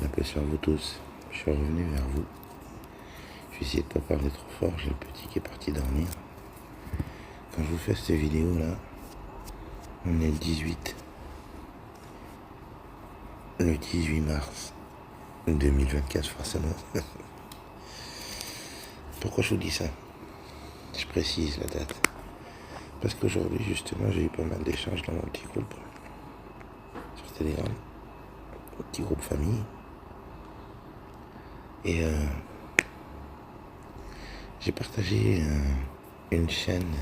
La paix sur vous tous. Je suis revenu vers vous. Je vais essayer de ne pas parler trop fort. J'ai le petit qui est parti dormir. Quand je vous fais cette vidéo là, on est le 18 mars 2024 forcément. Pourquoi je vous dis ça? Je précise la date. Parce qu'aujourd'hui justement j'ai eu pas mal d'échanges dans mon petit groupe sur Telegram. Mon petit groupe famille. Et j'ai partagé une chaîne,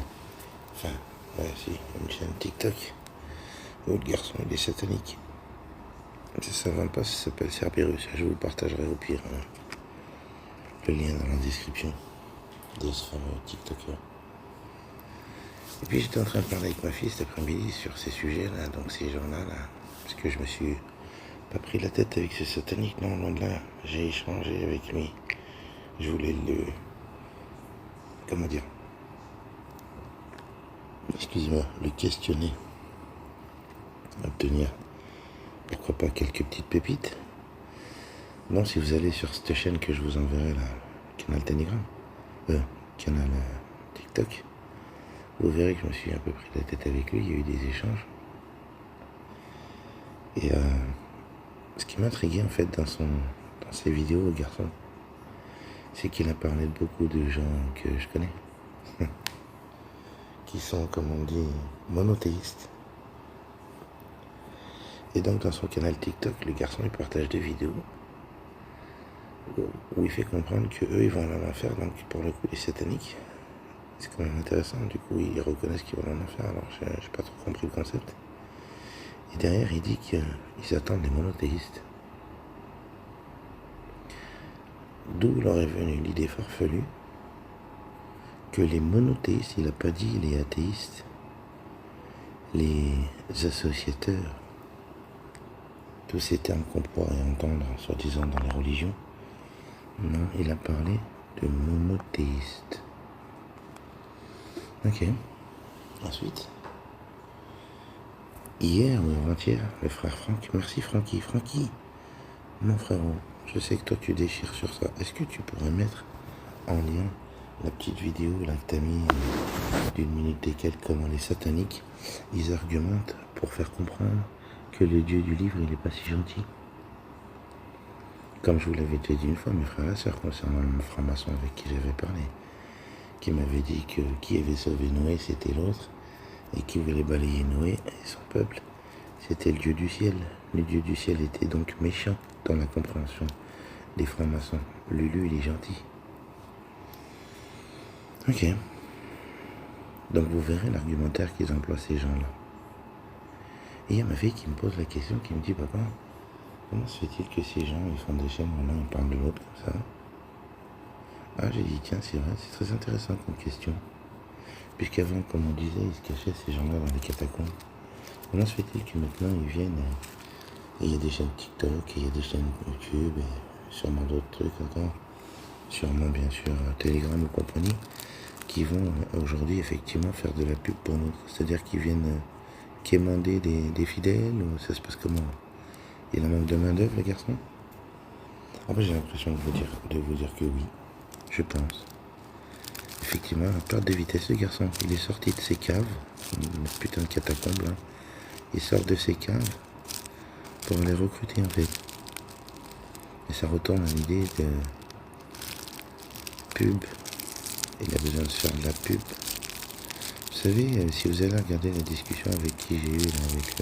une chaîne TikTok où le garçon il est satanique. Ça s'invente pas, ça s'appelle Cerberus. Je vous le partagerai au pire le lien dans la description de ce fameux TikToker. Et puis j'étais en train de parler avec ma fille cet après-midi sur ces sujets-là, donc ces gens-là, parce que je me suis pas pris la tête avec ce satanique, non, loin de là. J'ai échangé avec lui. Je voulais le questionner, obtenir, pourquoi pas, quelques petites pépites. Bon, si vous allez sur cette chaîne que je vous enverrai là, canal Telegram, canal TikTok, vous verrez que je me suis un peu pris la tête avec lui, il y a eu des échanges. Et ce qui m'intriguait en fait dans ses vidéos, le garçon, c'est qu'il a parlé de beaucoup de gens que je connais, qui sont, comme on dit, monothéistes. Et donc dans son canal TikTok, le garçon il partage des vidéos où il fait comprendre qu'eux ils vont aller en enfer, donc pour le coup les sataniques. C'est quand même intéressant, du coup ils reconnaissent qu'ils vont en enfer, alors j'ai pas trop compris le concept. Et derrière il dit qu'ils attendent les monothéistes. D'où leur est venue l'idée farfelue que les monothéistes, il n'a pas dit les athéistes, les associateurs, tous ces termes qu'on pourrait entendre soi-disant dans les religions. Non, il a parlé de monothéistes. Ok. Ensuite, hier ou avant-hier, le frère Franck, merci Francky, mon frérot, je sais que toi tu déchires sur ça. Est-ce que tu pourrais mettre en lien la petite vidéo là que t'as mis d'une minute et quelques, comment les sataniques, ils argumentent pour faire comprendre que le Dieu du livre, il est pas si gentil. Comme je vous l'avais déjà dit une fois, mes frères et sœurs, concernant le franc-maçon avec qui j'avais parlé, qui m'avait dit que qui avait sauvé Noé, c'était l'autre, et qui voulait balayer Noé et son peuple, c'était le Dieu du ciel. Le Dieu du ciel était donc méchant dans la compréhension des francs-maçons. Lulu, il est gentil. Ok. Donc vous verrez l'argumentaire qu'ils emploient ces gens-là. Et il y a ma fille qui me pose la question, qui me dit, papa, comment se fait-il que ces gens, ils font des chaînes, maintenant ils parlent de l'autre comme ça? Ah, j'ai dit, tiens, c'est vrai, c'est très intéressant comme question. Puisqu'avant, comme on disait, ils se cachaient ces gens-là dans les catacombes. Comment se fait-il que maintenant ils viennent et il y a des chaînes TikTok, et il y a des chaînes YouTube, et sûrement d'autres trucs encore, sûrement bien sûr Telegram ou compagnie, qui vont aujourd'hui effectivement faire de la pub pour nous. C'est-à-dire qu'ils viennent quémander des fidèles, ou ça se passe comment? Il en manque de main d'œuvre, les garçons? Après, j'ai l'impression de vous dire que oui, je pense. Effectivement, à perte de vitesse, le garçon, il est sorti de ses caves, une putain de catacombe là. Il sort de ses caves pour aller recruter en fait. Et ça retourne à l'idée de pub. Il a besoin de faire de la pub. Vous savez, si vous allez regarder la discussion avec qui j'ai eu là, avec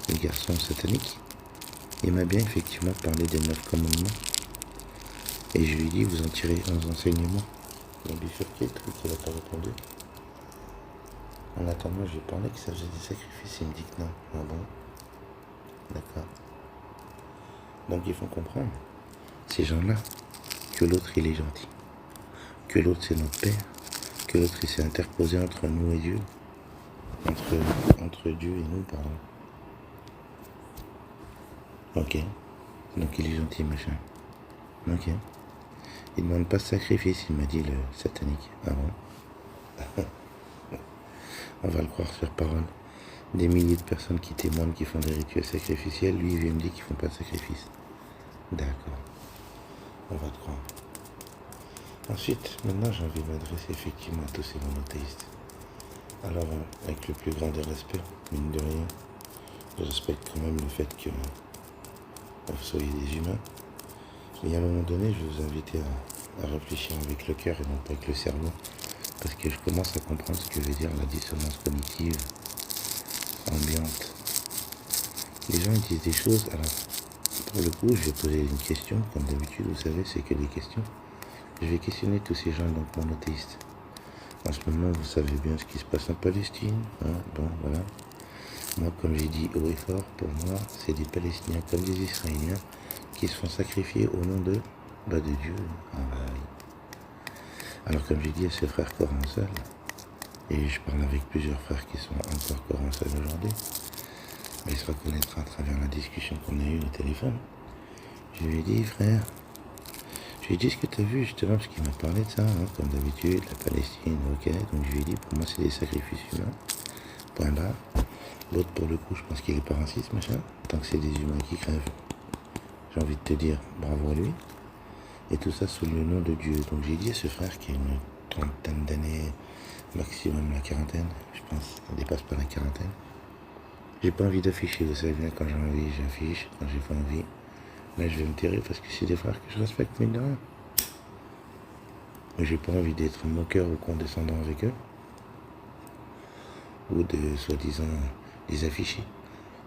le garçon satanique, il m'a bien effectivement parlé des 9 commandements. Et je lui ai dit, vous en tirez 11 enseignements. Il m'a bifurqué le truc, il n'a pas répondu. En attendant, j'ai parlé que ça faisait des sacrifices. Il me dit que non. Ah bon? D'accord. Donc il faut comprendre, ces gens-là, que l'autre il est gentil. Que l'autre c'est notre Père. Que l'autre il s'est interposé entre nous et Dieu. Entre Dieu et nous, pardon. Ok. Donc il est gentil, machin. Ok. Il ne demande pas de sacrifice, il m'a dit le satanique. Ah bon? On va le croire sur parole. Des milliers de personnes qui témoignent, qui font des rituels sacrificiels, lui il vient me dire qu'ils font pas de sacrifice. D'accord, on va te croire. Ensuite, maintenant j'ai envie de m'adresser effectivement à tous ces monothéistes. Alors, avec le plus grand des respects, mine de rien, je respecte quand même le fait que vous soyez des humains. Et à un moment donné, je vais vous inviter à réfléchir avec le cœur et non pas avec le cerveau. Parce que je commence à comprendre ce que veut dire la dissonance cognitive ambiante. Les gens disent des choses, alors pour le coup, je vais poser une question, comme d'habitude, vous savez, c'est que des questions. Je vais questionner tous ces gens donc monothéistes. En ce moment, vous savez bien ce qui se passe en Palestine. Hein, bon, voilà. Moi, comme j'ai dit haut et fort, pour moi, c'est des Palestiniens comme des Israéliens qui se font sacrifier au nom de Dieu. Ah, bah, oui. Alors, comme j'ai dit à ce frère Coran-Seul, et je parle avec plusieurs frères qui sont encore Coran-Seul aujourd'hui, mais il se reconnaîtra à travers la discussion qu'on a eue au téléphone. Je lui ai dit, frère, je lui ai dit ce que tu as vu justement, parce qu'il m'a parlé de ça, hein, comme d'habitude, la Palestine, ok. Donc je lui ai dit, pour moi, c'est des sacrifices humains. Point barre. L'autre, pour le coup, je pense qu'il est pas raciste, machin. Tant que c'est des humains qui crèvent, j'ai envie de te dire bravo à lui. Et tout ça sous le nom de Dieu. Donc j'ai dit à ce frère qui a une trentaine d'années, maximum la quarantaine, je pense, ça dépasse pas la quarantaine. J'ai pas envie d'afficher, vous savez bien, quand j'ai envie, j'affiche, quand j'ai pas envie. Là, je vais me taire parce que c'est des frères que je respecte, mine de rien. Mais j'ai pas envie d'être moqueur ou condescendant avec eux. Ou de, soi-disant, les afficher.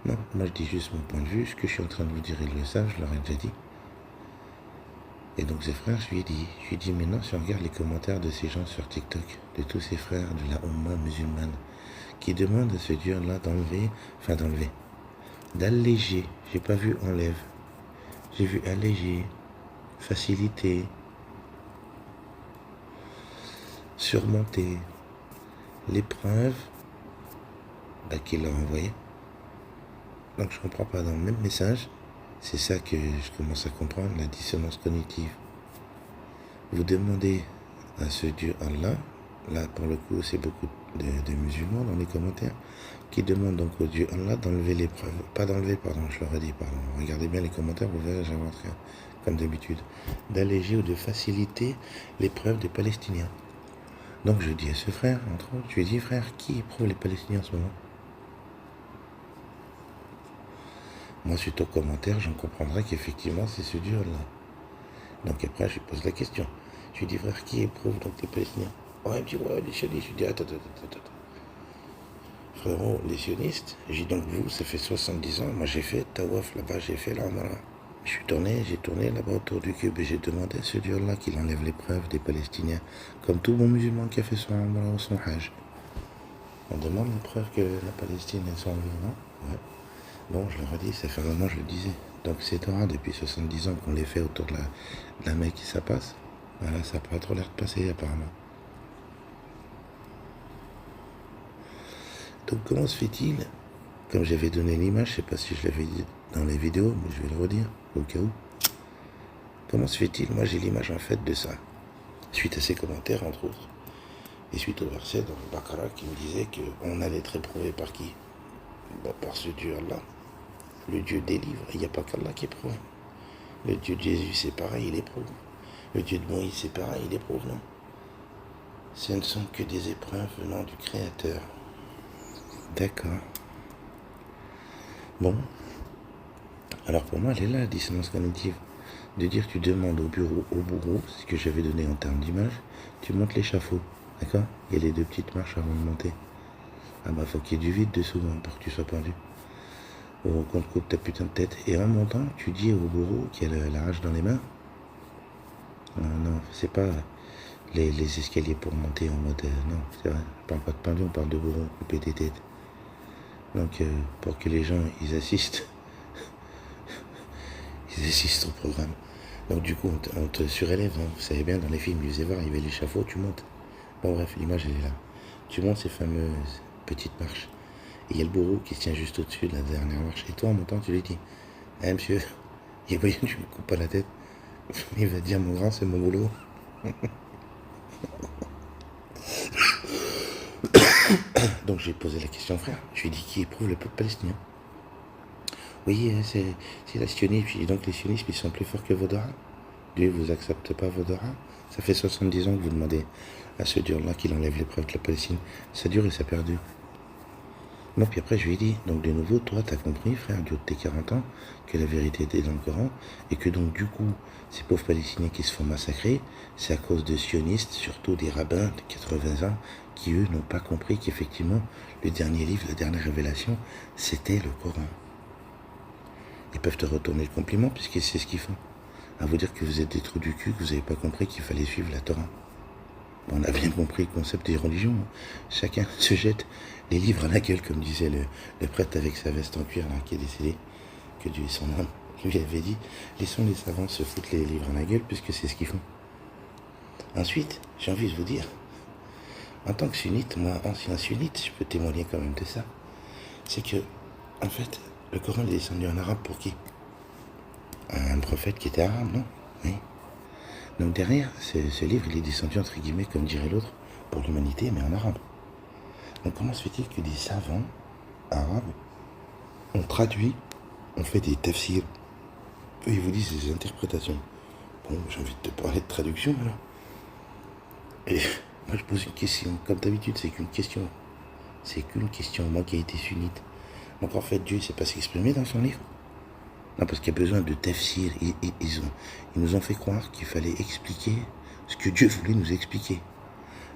Non, moi je dis juste mon point de vue, ce que je suis en train de vous dire, ils le savent, je leur ai déjà dit. Et donc ces frères, je lui ai dit maintenant, si on regarde les commentaires de ces gens sur TikTok, de tous ces frères de la Oumma musulmane, qui demandent à ce Dieu-là d'alléger, j'ai pas vu enlève, j'ai vu alléger, faciliter, surmonter l'épreuve qu'il a envoyée. Donc je comprends pas dans le même message. C'est ça que je commence à comprendre, la dissonance cognitive. Vous demandez à ce Dieu Allah, là pour le coup c'est beaucoup de musulmans dans les commentaires, qui demandent donc au Dieu Allah d'enlever l'épreuve. Pas d'enlever, pardon, je leur ai dit, pardon. Regardez bien les commentaires, vous verrez, j'invente rien, comme d'habitude. D'alléger ou de faciliter l'épreuve des Palestiniens. Donc je dis à ce frère, entre autres, je lui ai dit, frère, qui éprouve les Palestiniens en ce moment? Moi, suite aux commentaires, j'en comprendrai qu'effectivement, c'est ce Dieu-là. Donc après, je lui pose la question. Je lui dis, frère, qui éprouve donc les Palestiniens? Ouais, il me dit, ouais, les sionistes. Je lui dis, attends. Frérot, les sionistes, j'ai dit, donc vous, ça fait 70 ans, moi j'ai fait Tawaf là-bas, j'ai fait là-bas. J'ai tourné là-bas autour du cube et j'ai demandé à ce Dieu-là qu'il enlève l'épreuve des Palestiniens, comme tout bon musulman qui a fait son hajj. On demande l'épreuve que la Palestine est enlevée, non? Ouais. Bon, je leur ai dit, ça fait un moment je le disais. Donc c'est Torah depuis 70 ans qu'on les fait autour de la Mecque et ça passe. Voilà, ça n'a pas trop l'air de passer apparemment. Donc comment se fait-il, comme j'avais donné l'image, je ne sais pas si je l'avais dit dans les vidéos, mais je vais le redire au cas où. Comment se fait-il, moi j'ai l'image en fait de ça, suite à ces commentaires entre autres, et suite au verset dans le Baqarah qui me disait qu'on allait être éprouvé par qui? Par ce Dieu-là. Le Dieu délivre, il n'y a pas qu'Allah qui éprouve. Le Dieu de Jésus, c'est pareil, il éprouve. Le Dieu de Moïse, c'est pareil, il éprouve, non? Ce ne sont que des épreuves venant du Créateur. D'accord. Bon. Alors pour moi, elle est là, la dissonance cognitive. De dire que tu demandes au bourreau, ce que j'avais donné en termes d'image, tu montes l'échafaud. D'accord? Il y a les 2 petites marches avant de monter. Ah bah faut qu'il y ait du vide dessous hein, pour que tu sois pendu. Ou qu'on te coupe ta putain de tête. Et en montant, tu dis au bourreau qui a la hache dans les mains. Non, c'est pas les escaliers pour monter en mode... non, c'est vrai. On parle pas de pendu, on parle de bourreau, couper des têtes. Donc pour que les gens, ils assistent. Ils assistent au programme. Donc du coup, on te surélève. Hein. Vous savez bien, dans les films, ils faisaient voir, il y avait l'échafaud, tu montes. Bon bref, l'image, elle est là. Tu montes ces fameuses petites marches. Et il y a le bourreau qui se tient juste au-dessus de la dernière marche. Et toi, en montant, tu lui dis, eh monsieur, il y a moyen que tu me coupes pas la tête. Il va te dire, mon grand, c'est mon boulot. Donc j'ai posé la question, frère. Je lui ai dit, qui éprouve le peuple palestinien? Oui, c'est la sionisme. Et donc les sionistes, ils sont plus forts que Vodora. Dieu ne vous accepte pas Vodora. Ça fait 70 ans que vous demandez à ce Dieu-là qu'il enlève l'épreuve de la Palestine. Ça dure et ça perdure. Bon, puis après, je lui ai dit, donc de nouveau, toi, t'as compris, frère, du haut de tes 40 ans, que la vérité était dans le Coran, et que donc, du coup, ces pauvres Palestiniens qui se font massacrer, c'est à cause de sionistes, surtout des rabbins de 80 ans, qui, eux, n'ont pas compris qu'effectivement, le dernier livre, la dernière révélation, c'était le Coran. Ils peuvent te retourner le compliment, puisque c'est ce qu'ils font. À vous dire que vous êtes des trous du cul, que vous n'avez pas compris qu'il fallait suivre la Torah. On a bien compris le concept des religions. Chacun se jette les livres à la gueule, comme disait le prêtre avec sa veste en cuir là, qui est décédé, que Dieu est son âme. Lui avait dit, laissons les savants se foutre les livres à la gueule, puisque c'est ce qu'ils font. Ensuite, j'ai envie de vous dire, en tant que sunnite, moi, ancien sunnite, je peux témoigner quand même de ça. C'est que, en fait, le Coran est descendu en arabe pour qui? Un prophète qui était arabe, non? Oui. Donc derrière, ce livre, il est descendu, entre guillemets, comme dirait l'autre, pour l'humanité, mais en arabe. Donc comment se fait-il que des savants arabes ont traduit, ont fait des tafsirs? Eux, ils vous disent des interprétations. Bon, j'ai envie de te parler de traduction, alors. Et moi, je pose une question. Comme d'habitude, c'est qu'une question. C'est qu'une question, moi qui ai été sunnite. Donc en fait, Dieu ne sait pas s'exprimer dans son livre. Non, parce qu'il y a besoin de tafsir. Ils nous ont fait croire qu'il fallait expliquer ce que Dieu voulait nous expliquer.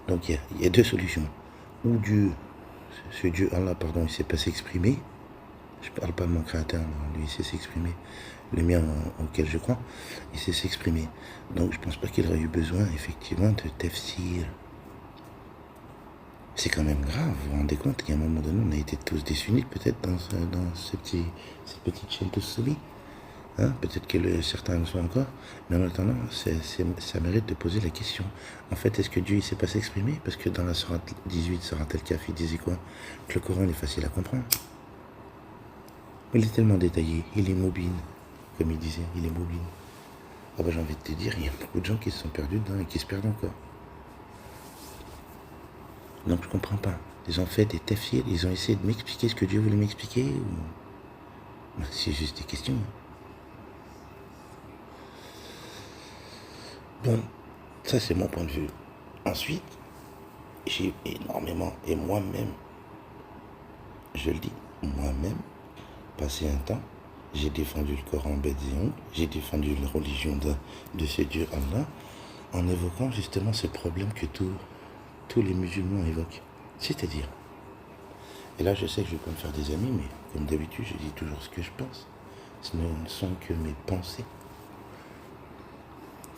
Donc il y a deux solutions. Ou Dieu, ce Dieu, Allah, pardon, il ne sait pas s'exprimer. Je ne parle pas de mon créateur, non, lui il sait s'exprimer. Le mien auquel je crois, il sait s'exprimer. Donc je ne pense pas qu'il aurait eu besoin, effectivement, de tafsir. C'est quand même grave, vous vous rendez compte qu'à un moment donné, on a été tous des sunnites, peut-être, dans cette petite chaîne de soumis. Hein, peut-être que certains le sont encore, mais en attendant, ça mérite de poser la question. En fait, est-ce que Dieu ne sait pas s'exprimer? Parce que dans la sourate 18, sourate Al-Kahf, il disait quoi? Que le Coran est facile à comprendre. Il est tellement détaillé, il est mobile, comme il disait, il est mobile. Ah bah, j'ai envie de te dire, il y a beaucoup de gens qui se sont perdus dedans et qui se perdent encore. Donc je comprends pas. Ils ont fait des tafsirs, ils ont essayé de m'expliquer ce que Dieu voulait m'expliquer ou... C'est juste des questions. Bon, ça c'est mon point de vue. Ensuite, j'ai énormément, et moi-même, je le dis, moi-même, passé un temps, j'ai défendu le Coran bête et ongles, j'ai défendu la religion de ce Dieu Allah, en évoquant justement ce problème que tous les musulmans évoquent. C'est-à-dire, et là je sais que je vais pas me faire des amis, mais comme d'habitude, je dis toujours ce que je pense. Ce ne sont que mes pensées.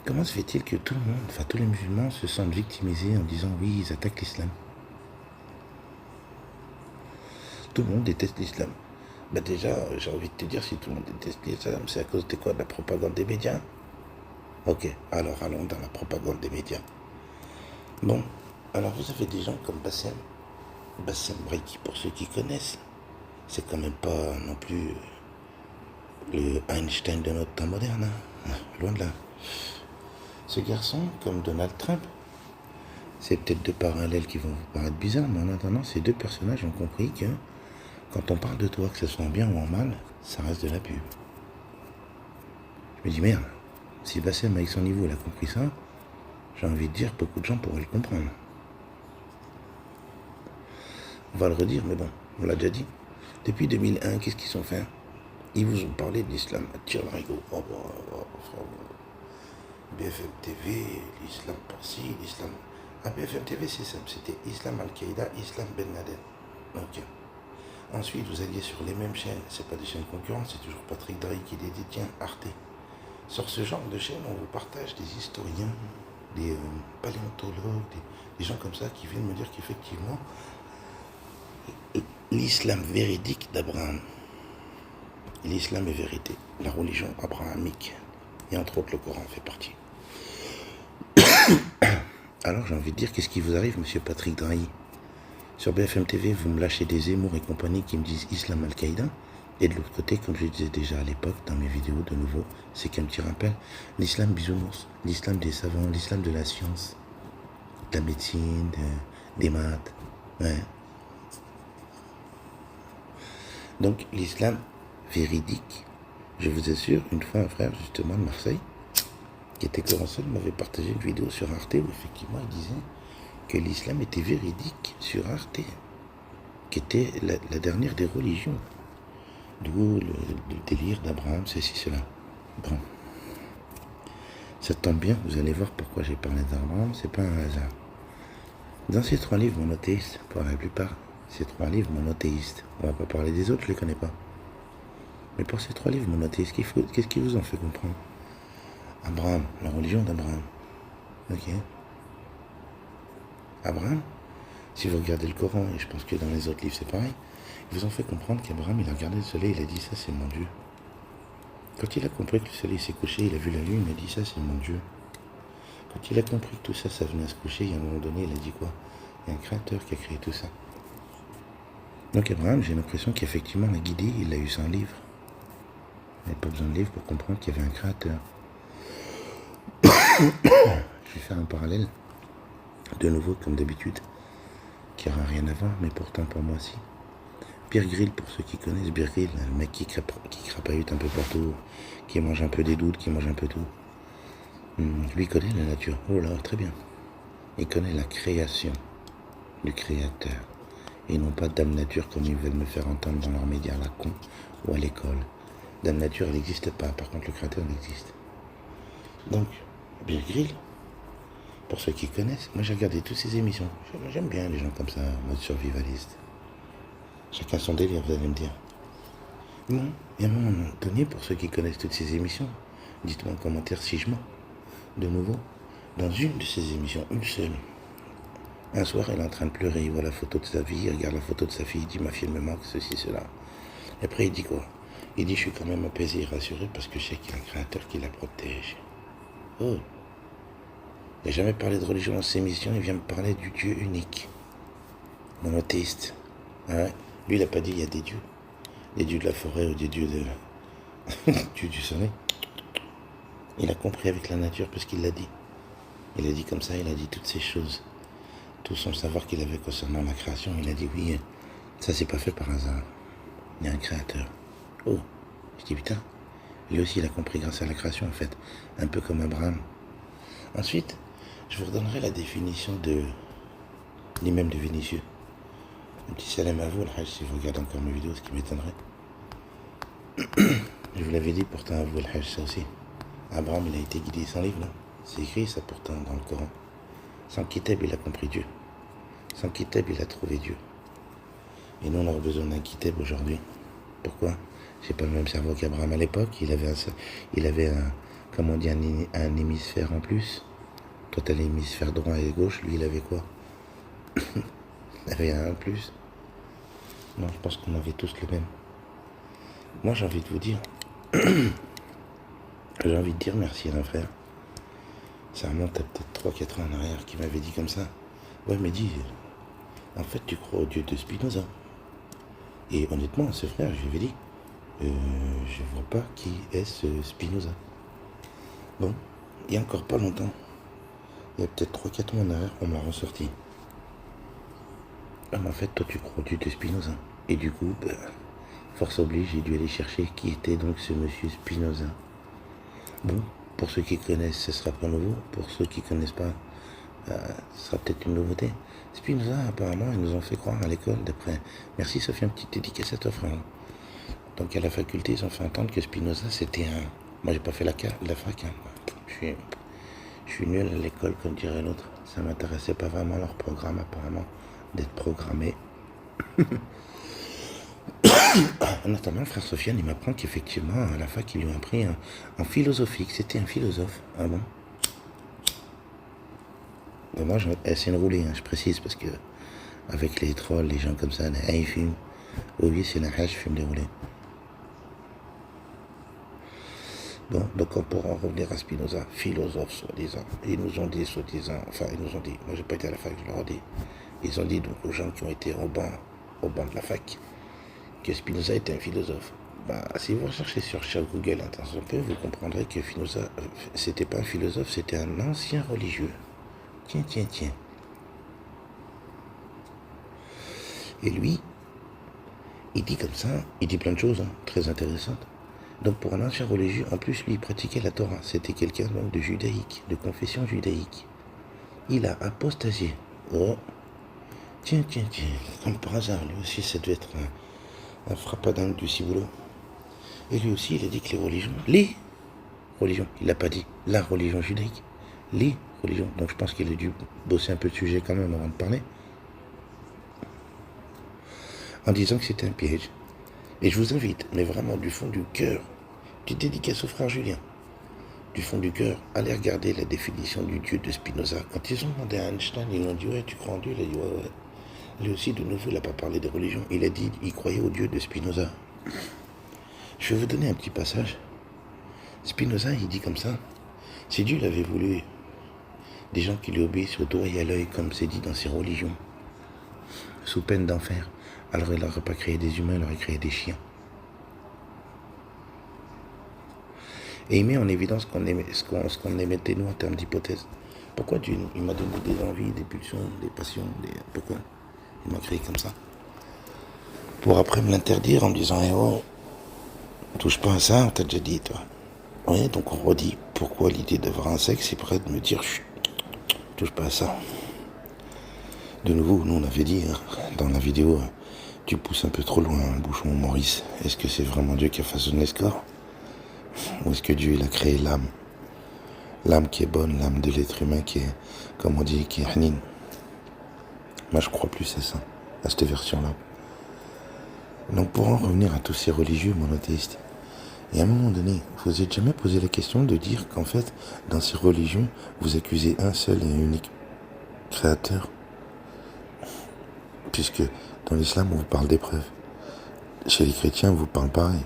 Comment se fait-il que tout le monde, enfin tous les musulmans se sentent victimisés en disant oui, ils attaquent l'islam? Tout le monde déteste l'islam. Ben déjà, j'ai envie de te dire, si tout le monde déteste l'islam, c'est à cause de quoi? De la propagande des médias? Ok, alors allons dans la propagande des médias. Bon, alors vous avez des gens comme Bassem Braiki, pour ceux qui connaissent. C'est quand même pas non plus le Einstein de notre temps moderne, hein. Loin de là. Ce garçon, comme Donald Trump, c'est peut-être deux parallèles qui vont vous paraître bizarres, mais en attendant, ces deux personnages ont compris que quand on parle de toi, que ce soit en bien ou en mal, ça reste de la pub. Je me dis, merde, si Bassem, avec son niveau, il a compris ça, j'ai envie de dire, beaucoup de gens pourraient le comprendre. On va le redire, mais bon, on l'a déjà dit. Depuis 2001, qu'est-ce qu'ils ont fait? Ils vous ont parlé de l'islam à tire-larigot. BFM TV, l'islam par-ci, l'islam... Ah, BFM TV, c'est simple, c'était Islam Al-Qaïda, Islam Ben Laden. Ok. Ensuite, vous alliez sur les mêmes chaînes, c'est pas des chaînes concurrentes, c'est toujours Patrick Drahi qui les détient, Arte. Sur ce genre de chaîne, on vous partage des historiens, des paléontologues, des gens comme ça qui viennent me dire qu'effectivement, l'islam véridique d'Abraham, l'islam est vérité, la religion abrahamique, et entre autres le Coran en fait partie. Alors j'ai envie de dire, qu'est-ce qui vous arrive, monsieur Patrick Drahi? Sur BFM TV, vous me lâchez des Zemmour et compagnie qui me disent Islam Al-Qaïda. Et de l'autre côté, comme je le disais déjà à l'époque, dans mes vidéos, de nouveau, c'est qu'un petit rappel, l'islam bisounours, l'islam des savants, l'islam de la science, de la médecine, des maths, ouais. Donc l'islam véridique. Je vous assure, une fois un frère justement de Marseille, qui était coran m'avait partagé une vidéo sur Arte où effectivement il disait que l'islam était véridique sur Arte, qui était la dernière des religions. D'où le délire d'Abraham, ceci, cela. Bon. Ça tombe bien, vous allez voir pourquoi j'ai parlé d'Abraham, c'est pas un hasard. Dans ces 3 livres monothéistes, pour la plupart, ces 3 livres monothéistes, on va pas parler des autres, je les connais pas. Mais pour ces 3 livres monothéistes, qu'est-ce qui vous en fait comprendre? Abraham, la religion d'Abraham. Ok. Abraham, si vous regardez le Coran, et je pense que dans les autres livres c'est pareil, il vous en fait comprendre qu'Abraham, il a regardé le soleil, il a dit ça c'est mon Dieu. Quand il a compris que le soleil s'est couché, il a vu la lune, il a dit ça c'est mon Dieu. Quand il a compris que tout ça, ça venait à se coucher, il y a un moment donné, il a dit quoi? Il y a un créateur qui a créé tout ça. Donc Abraham, j'ai l'impression qu'effectivement, l'a guidé, il a eu sans livre. Il n'avait pas besoin de livre pour comprendre qu'il y avait un créateur. Je vais faire un parallèle, de nouveau, comme d'habitude, qui n'aura rien à voir, mais pourtant pour moi aussi. Bear Grylls, pour ceux qui connaissent Bear Grylls, le mec qui crapahute un peu partout, qui mange un peu des doutes, qui mange un peu tout. Lui, il connaît la nature. Oh là, très bien. Il connaît la création du créateur. Et non pas Dame Nature comme ils veulent me faire entendre dans leurs médias à la con ou à l'école. Dame Nature, elle n'existe pas. Par contre, le créateur, il existe. Donc, Bear Grylls, pour ceux qui connaissent, moi j'ai regardé toutes ces émissions. J'aime bien les gens comme ça, en mode survivaliste. Chacun son délire, vous allez me dire. Non, il y a un moment donné, pour ceux qui connaissent toutes ces émissions, dites-moi en commentaire si je mens. De nouveau, dans une de ces émissions, une seule, un soir, elle est en train de pleurer, il voit la photo de sa vie, il regarde la photo de sa fille, il dit ma fille me manque, ceci, cela. Et après, il dit quoi? Il dit je suis quand même apaisé et rassuré parce que je sais qu'il y a un créateur qui la protège. Oh, il n'a jamais parlé de religion dans ses émissions, il vient me parler du Dieu unique, monothéiste. Ah ouais. Lui, il n'a pas dit il y a des dieux. Des dieux de la forêt ou des dieux de... Dieu du soleil. Il a compris avec la nature parce qu'il l'a dit. Il a dit comme ça, il a dit toutes ces choses. Tout son savoir qu'il avait concernant la création, il a dit oui, ça c'est pas fait par hasard. Il y a un créateur. Oh, je dis putain. Lui aussi, il a compris grâce à la création en fait. Un peu comme Abraham. Ensuite, je vous redonnerai la définition de l'imam de Vénitieux. Un petit salam à vous, le Hajj, si vous regardez encore mes vidéos, ce qui m'étonnerait. Je vous l'avais dit, pourtant à vous, le Hajj, ça aussi. Abraham, il a été guidé sans livre, non? C'est écrit ça pourtant dans le Coran. Sans kitab, il a compris Dieu. Sans kitab, il a trouvé Dieu. Et nous, on a besoin d'un kitab aujourd'hui. Pourquoi? J'ai pas le même cerveau qu'Abraham à l'époque. Il avait un, comment on dit, un hémisphère en plus. Toi, t'as l'hémisphère droit et gauche. Lui, il avait quoi? Il avait un plus. Non, je pense qu'on avait tous le même. Moi, j'ai envie de vous dire... j'ai envie de dire merci à un frère. Ça remonte à peut-être 3-4 ans en arrière qui m'avait dit comme ça. Ouais, mais dis, en fait, tu crois au Dieu de Spinoza. Et honnêtement, ce frère, je lui avais dit, je vois pas qui est ce Spinoza. Bon, il y a encore pas longtemps, il y a peut-être 3-4 mois en arrière, on m'a ressorti. Ah, mais en fait, toi, tu crois au Dieu de Spinoza. Et du coup, force oblige, j'ai dû aller chercher qui était donc ce monsieur Spinoza. Bon, pour ceux qui connaissent, ce sera pas nouveau. Pour ceux qui connaissent pas, ce sera peut-être une nouveauté. Spinoza, apparemment, ils nous ont fait croire à l'école, d'après... Merci Sophie, une petite dédicace à toi, frère. Donc à la faculté, ils ont fait entendre que Spinoza, c'était un... Moi, j'ai pas fait la fac, hein. Je suis nul à l'école, comme dirait l'autre. Ça m'intéressait pas vraiment leur programme, apparemment, d'être programmé. Notamment, le frère Sofiane, il m'apprend qu'effectivement, à la fac, ils lui ont appris en philosophie, que c'était un philosophe. Ah bon? Ben moi, c'est une roulée, hein, je précise, parce que avec les trolls, les gens comme ça, ils fument. Oui, c'est la hache, je fume des roulés. Bon, donc on pourra en revenir à Spinoza, philosophe, soi-disant. Ils nous ont dit, soi-disant, enfin, ils nous ont dit, moi j'ai pas été à la fac, je leur ai dit. Ils ont dit donc aux gens qui ont été au banc de la fac, que Spinoza était un philosophe. Bah, si vous recherchez sur Google un temps soit peu, vous comprendrez que Spinoza, c'était pas un philosophe, c'était un ancien religieux. Tiens. Et lui, il dit comme ça, il dit plein de choses très intéressantes. Donc pour un ancien religieux, en plus lui il pratiquait la Torah. C'était quelqu'un donc de judaïque, de confession judaïque. Il a apostasié. Oh, tiens, comme par hasard, lui aussi ça devait être un frappadingue du ciboulot. Et lui aussi il a dit que les religions, il n'a pas dit la religion judaïque, les religions. Donc je pense qu'il a dû bosser un peu de sujet quand même avant de parler. En disant que c'était un piège. Et je vous invite, mais vraiment du fond du cœur, petite dédicace au frère Julien, du fond du cœur, allez regarder la définition du Dieu de Spinoza. Quand ils ont demandé à Einstein, ils lui ont dit ouais, tu crois en Dieu? Il a dit ouais. Lui aussi, de nouveau, il n'a pas parlé des religions. Il a dit il croyait au Dieu de Spinoza. Je vais vous donner un petit passage. Spinoza, il dit comme ça, si Dieu l'avait voulu, des gens qui lui obéissent au doigt et à l'œil, comme c'est dit dans ses religions, sous peine d'enfer, alors il n'aurait pas créé des humains, il aurait créé des chiens. Et il met en évidence ce qu'on émettait nous en termes d'hypothèse. Pourquoi Dieu il m'a donné des envies, des pulsions, des passions, pourquoi il m'a créé comme ça? Pour après me l'interdire en me disant oh, touche pas à ça, on t'a déjà dit toi. Oui, donc on redit pourquoi l'idée d'avoir un sexe est prêt de me dire chut, touche pas à ça. De nouveau, nous on avait dit dans la vidéo, tu pousses un peu trop loin le bouchon, Maurice. Est-ce que c'est vraiment Dieu qui a façonné ce corps? Ou est-ce que Dieu il a créé l'âme? L'âme qui est bonne, l'âme de l'être humain qui est, comme on dit, qui est hanin. Moi je crois plus à ça, à cette version-là. Donc pour en revenir à tous ces religieux monothéistes, et à un moment donné, vous vous êtes jamais posé la question de dire qu'en fait, dans ces religions, vous accusez un seul et unique créateur? Puisque dans l'islam, on vous parle d'épreuves. Chez les chrétiens, on vous parle pareil,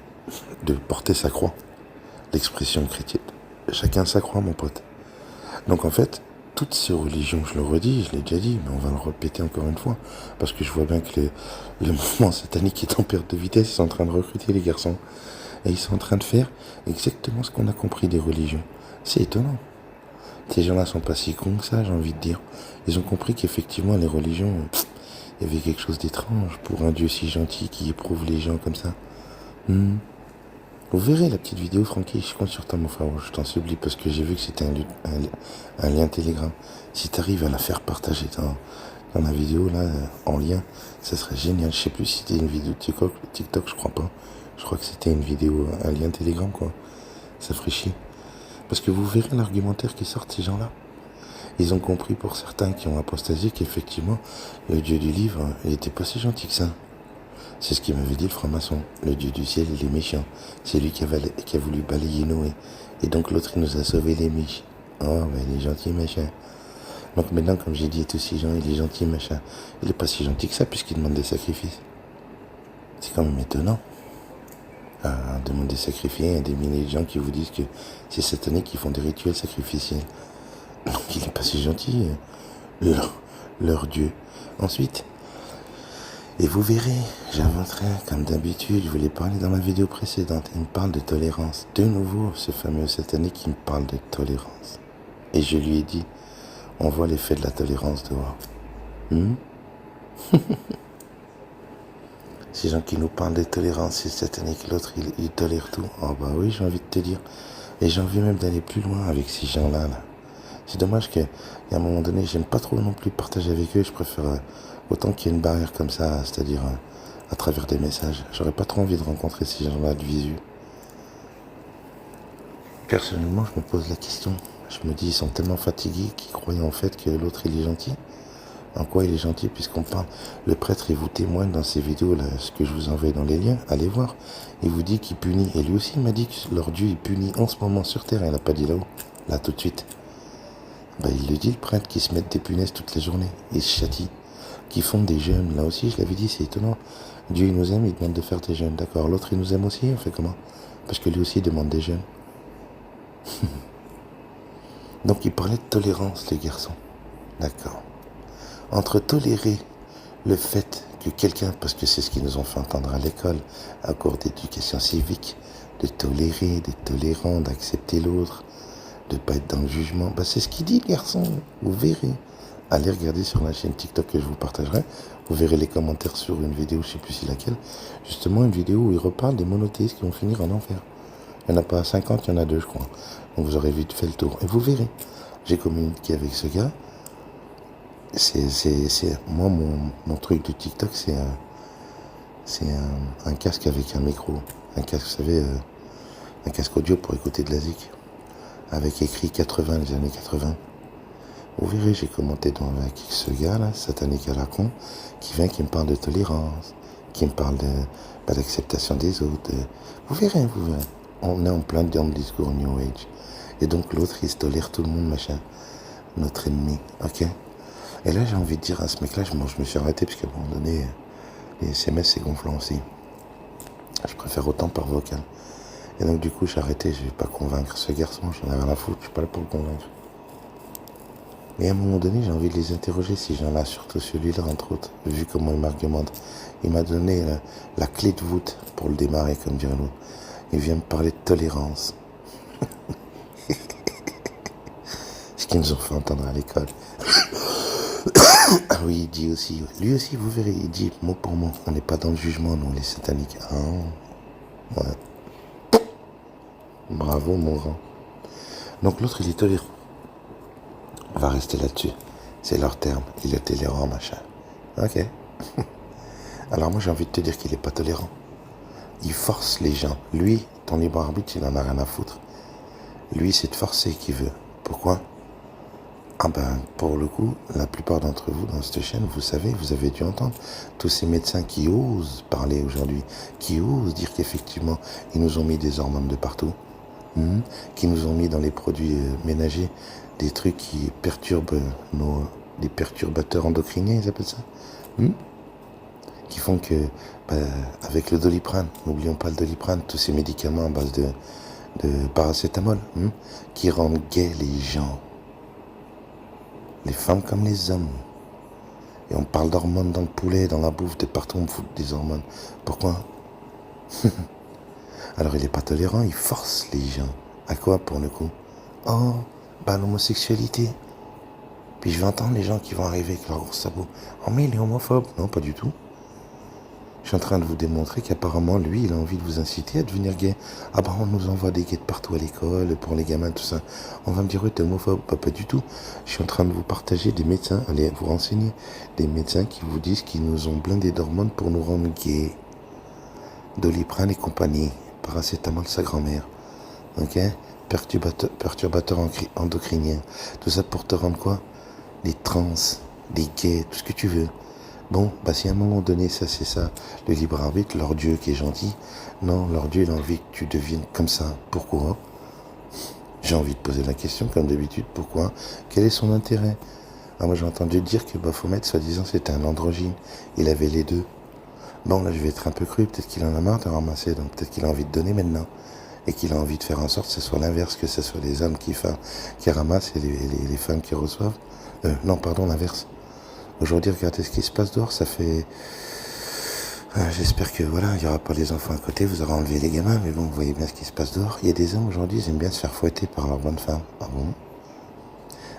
de porter sa croix. L'expression chrétienne. Chacun sa croix, mon pote. Donc en fait, toutes ces religions, je le redis, je l'ai déjà dit, mais on va le répéter encore une fois, parce que je vois bien que le mouvement satanique est en perte de vitesse, ils sont en train de recruter les garçons. Et ils sont en train de faire exactement ce qu'on a compris des religions. C'est étonnant. Ces gens-là sont pas si cons que ça, j'ai envie de dire. Ils ont compris qu'effectivement, les religions, il y avait quelque chose d'étrange pour un Dieu si gentil qui éprouve les gens comme ça. Vous verrez la petite vidéo, Francky, je compte sur toi, mon frère, je t'en supplie, parce que j'ai vu que c'était un lien Telegram. Si tu arrives à la faire partager dans la vidéo, là, en lien, ça serait génial. Je sais plus si c'était une vidéo TikTok, je crois pas. Je crois que c'était une vidéo, un lien Telegram, quoi. Ça ferait chier. Parce que vous verrez l'argumentaire qui sort de ces gens-là. Ils ont compris, pour certains qui ont apostasié, qu'effectivement, le Dieu du livre, il était pas si gentil que ça. C'est ce qu'il m'avait dit le franc-maçon. Le Dieu du ciel, il est méchant. C'est lui qui a voulu balayer Noé. Et donc l'autre, il nous a sauvé les miches. Oh, mais il est gentil, machin. Donc maintenant, comme j'ai dit, tous ces gens, il est gentil, machin. Il est pas si gentil que ça, puisqu'il demande des sacrifices. C'est quand même étonnant. Demande des sacrifices à des milliers de gens qui vous disent que c'est satanique qui font des rituels sacrificiels. Donc il est pas si gentil, leur Dieu. Ensuite, et vous verrez, j'inventerai, comme d'habitude, je voulais parler dans la vidéo précédente, il me parle de tolérance. De nouveau, ce fameux satanique qui me parle de tolérance. Et je lui ai dit, on voit l'effet de la tolérance dehors. Ces gens qui nous parlent de tolérance, c'est satanique, l'autre, il tolère tout. Oh bah oui, j'ai envie de te dire. Et j'ai envie même d'aller plus loin avec ces gens-là, là. C'est dommage qu'à un moment donné, j'aime pas trop non plus partager avec eux. Je préfère autant qu'il y ait une barrière comme ça, c'est-à-dire à travers des messages. J'aurais pas trop envie de rencontrer ces gens-là de visu. Personnellement, je me pose la question. Je me dis, ils sont tellement fatigués qu'ils croient en fait que l'autre, il est gentil. En quoi il est gentil, puisqu'on parle. Le prêtre, il vous témoigne dans ces vidéos, là, ce que je vous envoie dans les liens. Allez voir. Il vous dit qu'il punit. Et lui aussi, il m'a dit que leur Dieu, il punit en ce moment sur terre. Il n'a pas dit là-haut. Là, tout de suite. Il le dit, le prêtre, qui se mettent des punaises toutes les journées. Ils se châtient. Qui font des jeûnes. Là aussi, je l'avais dit, c'est étonnant. Dieu, il nous aime, il demande de faire des jeûnes. D'accord. L'autre, il nous aime aussi. On fait comment? Parce que lui aussi, il demande des jeûnes. Donc, il parlait de tolérance, les garçons. D'accord. Entre tolérer le fait que quelqu'un, parce que c'est ce qu'ils nous ont fait entendre à l'école, à cours d'éducation civique, de tolérer, d'être tolérant, d'accepter l'autre, de ne pas être dans le jugement, c'est ce qu'il dit, le garçon, vous verrez. allez regarder sur la chaîne TikTok que je vous partagerai. Vous verrez les commentaires sur une vidéo, je ne sais plus si laquelle. Justement, une vidéo où il reparle des monothéistes qui vont finir en enfer. Il n'y en a pas 50, il y en a 2, je crois. Donc vous aurez vite fait le tour. Et vous verrez. J'ai communiqué avec ce gars. Moi, mon truc de TikTok, c'est un casque avec un micro. Un casque, vous savez, un casque audio pour écouter de la zik. Avec écrit 80, les années 80. Vous verrez, j'ai commenté avec ce gars là, satanique à la con, qui vient, qui me parle de tolérance, qui me parle d'acceptation des autres. Vous verrez, vous verrez. On est en plein dans le discours New Age. Et donc l'autre, il se tolère tout le monde, machin. Notre ennemi, ok. Et là, j'ai envie de dire à ce mec-là, je me suis arrêté, parce qu'à un moment donné, les SMS, c'est gonflant aussi. Je préfère autant par vocal. Et donc du coup, j'ai arrêté, je vais pas convaincre ce garçon, j'en ai rien à foutre, je suis pas là pour le convaincre. Mais à un moment donné, j'ai envie de les interroger, ces gens-là, surtout celui-là, entre autres, vu comment il m'argumente. Il m'a donné la clé de voûte pour le démarrer, comme dirait l'autre. Il vient me parler de tolérance. Ce qu'ils nous ont fait entendre à l'école. Ah oui, il dit aussi, lui aussi, vous verrez, il dit mot pour mot, on n'est pas dans le jugement, nous, les sataniques. Ah, ouais. Bravo, mon grand. Donc l'autre, il est tolérant. On va rester là-dessus. C'est leur terme. Il est tolérant, machin. Ok. Alors moi, j'ai envie de te dire qu'il n'est pas tolérant. Il force les gens. Lui, ton libre arbitre, il en a rien à foutre. Lui, c'est de forcer qu'il veut. Pourquoi ? Ah ben, pour le coup, la plupart d'entre vous dans cette chaîne, vous savez, vous avez dû entendre tous ces médecins qui osent parler aujourd'hui, qui osent dire qu'effectivement, ils nous ont mis des hormones de partout, qui nous ont mis dans les produits ménagers des trucs qui perturbent des perturbateurs endocriniens, ils appellent ça, qui font que, avec le Doliprane, n'oublions pas le Doliprane, tous ces médicaments à base de paracétamol, qui rendent gays les gens. Les femmes comme les hommes. Et on parle d'hormones dans le poulet, dans la bouffe, de partout on me fout des hormones. Pourquoi ? Alors il n'est pas tolérant, il force les gens. À quoi pour le coup ? Oh, l'homosexualité. Puis je vais entendre les gens qui vont arriver avec leurs gros sabots. Oh mais il est homophobe. Non, pas du tout. Je suis en train de vous démontrer qu'apparemment, lui, il a envie de vous inciter à devenir gay. Ah on nous envoie des gays de partout à l'école, pour les gamins, tout ça. On va me dire, ouais, t'es homophobe. Pas du tout. Je suis en train de vous partager des médecins, allez vous renseigner, des médecins qui vous disent qu'ils nous ont blindés d'hormones pour nous rendre gays. Doliprane et compagnie. Paracétamol, sa grand-mère. Ok ? Perturbateur endocrinien. Tout ça pour te rendre quoi ? Les trans, les gays, tout ce que tu veux. Bon, si à un moment donné, ça c'est ça, le libre arbitre, leur Dieu qui est gentil, non, leur Dieu, il a envie que tu deviennes comme ça. Pourquoi ? J'ai envie de poser la question, comme d'habitude, pourquoi ? Quel est son intérêt ? Moi j'ai entendu dire que Baphomet, soi-disant, c'était un androgyne. Il avait les deux. Bon, là je vais être un peu cru, peut-être qu'il en a marre de ramasser, donc peut-être qu'il a envie de donner maintenant. Et qu'il a envie de faire en sorte que ce soit l'inverse, que ce soit les hommes qui ramassent et les femmes qui reçoivent. Non, pardon, l'inverse. Aujourd'hui, regardez ce qui se passe dehors, ça fait... j'espère que, voilà, il n'y aura pas les enfants à côté, vous aurez enlevé les gamins, mais bon, vous voyez bien ce qui se passe dehors. Il y a des hommes, aujourd'hui, ils aiment bien se faire fouetter par leur bonne femme. Ah bon ?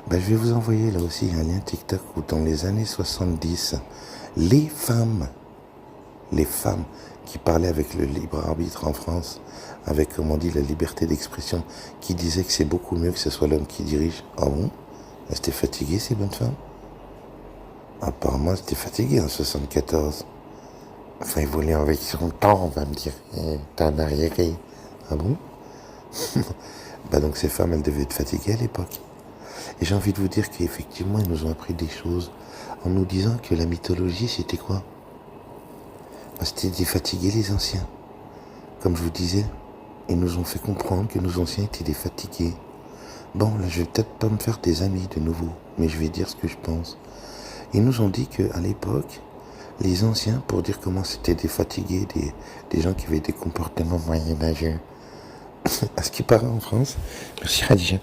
Je vais vous envoyer, là aussi, un lien TikTok où, dans les années 70, les femmes qui parlaient avec le libre arbitre en France, avec, comme on dit, la liberté d'expression, qui disaient que c'est beaucoup mieux que ce soit l'homme qui dirige. Ah bon ? Elles étaient fatiguées, ces bonnes femmes ? Apparemment, c'était fatigué en 74. Enfin, il voulait avec son temps, on va me dire. T'es un arriéré. Ah bon ? Donc ces femmes, elles devaient être fatiguées à l'époque. Et j'ai envie de vous dire qu'effectivement, ils nous ont appris des choses en nous disant que la mythologie, c'était quoi ? C'était des fatigués, les anciens. Comme je vous disais, ils nous ont fait comprendre que nos anciens étaient des fatigués. Bon, là, je vais peut-être pas me faire des amis de nouveau, mais je vais dire ce que je pense. Ils nous ont dit qu'à l'époque, les anciens, pour dire comment c'était des fatigués, des gens qui avaient des comportements moyenâgeux. À ce qui paraît en France, merci Khadija,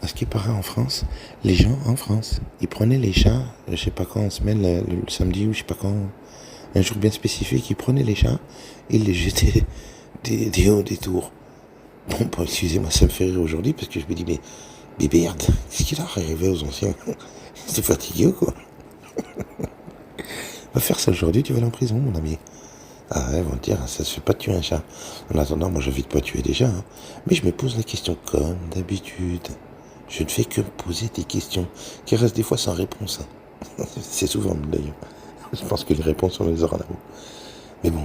à ce qui paraît en France, les gens en France, ils prenaient les chats, je sais pas quand, en semaine, le samedi ou je sais pas quand, un jour bien spécifique, ils prenaient les chats et ils les jetaient des hauts, des tours. Bon, excusez-moi, ça me fait rire aujourd'hui parce que je me dis, mais Mais merde, qu'est-ce qu'il a arrivé aux anciens? C'est fatigué ou quoi? Va faire ça aujourd'hui, tu vas aller en prison, mon ami. Ah ouais, vont te dire, ça se fait pas de tuer un chat. En attendant, moi j'invite pas à tuer déjà, hein. Mais je me pose la question comme d'habitude. Je ne fais que me poser des questions qui restent des fois sans réponse, hein. C'est souvent d'ailleurs. Je pense que les réponses, on les aura là-haut. Mais bon,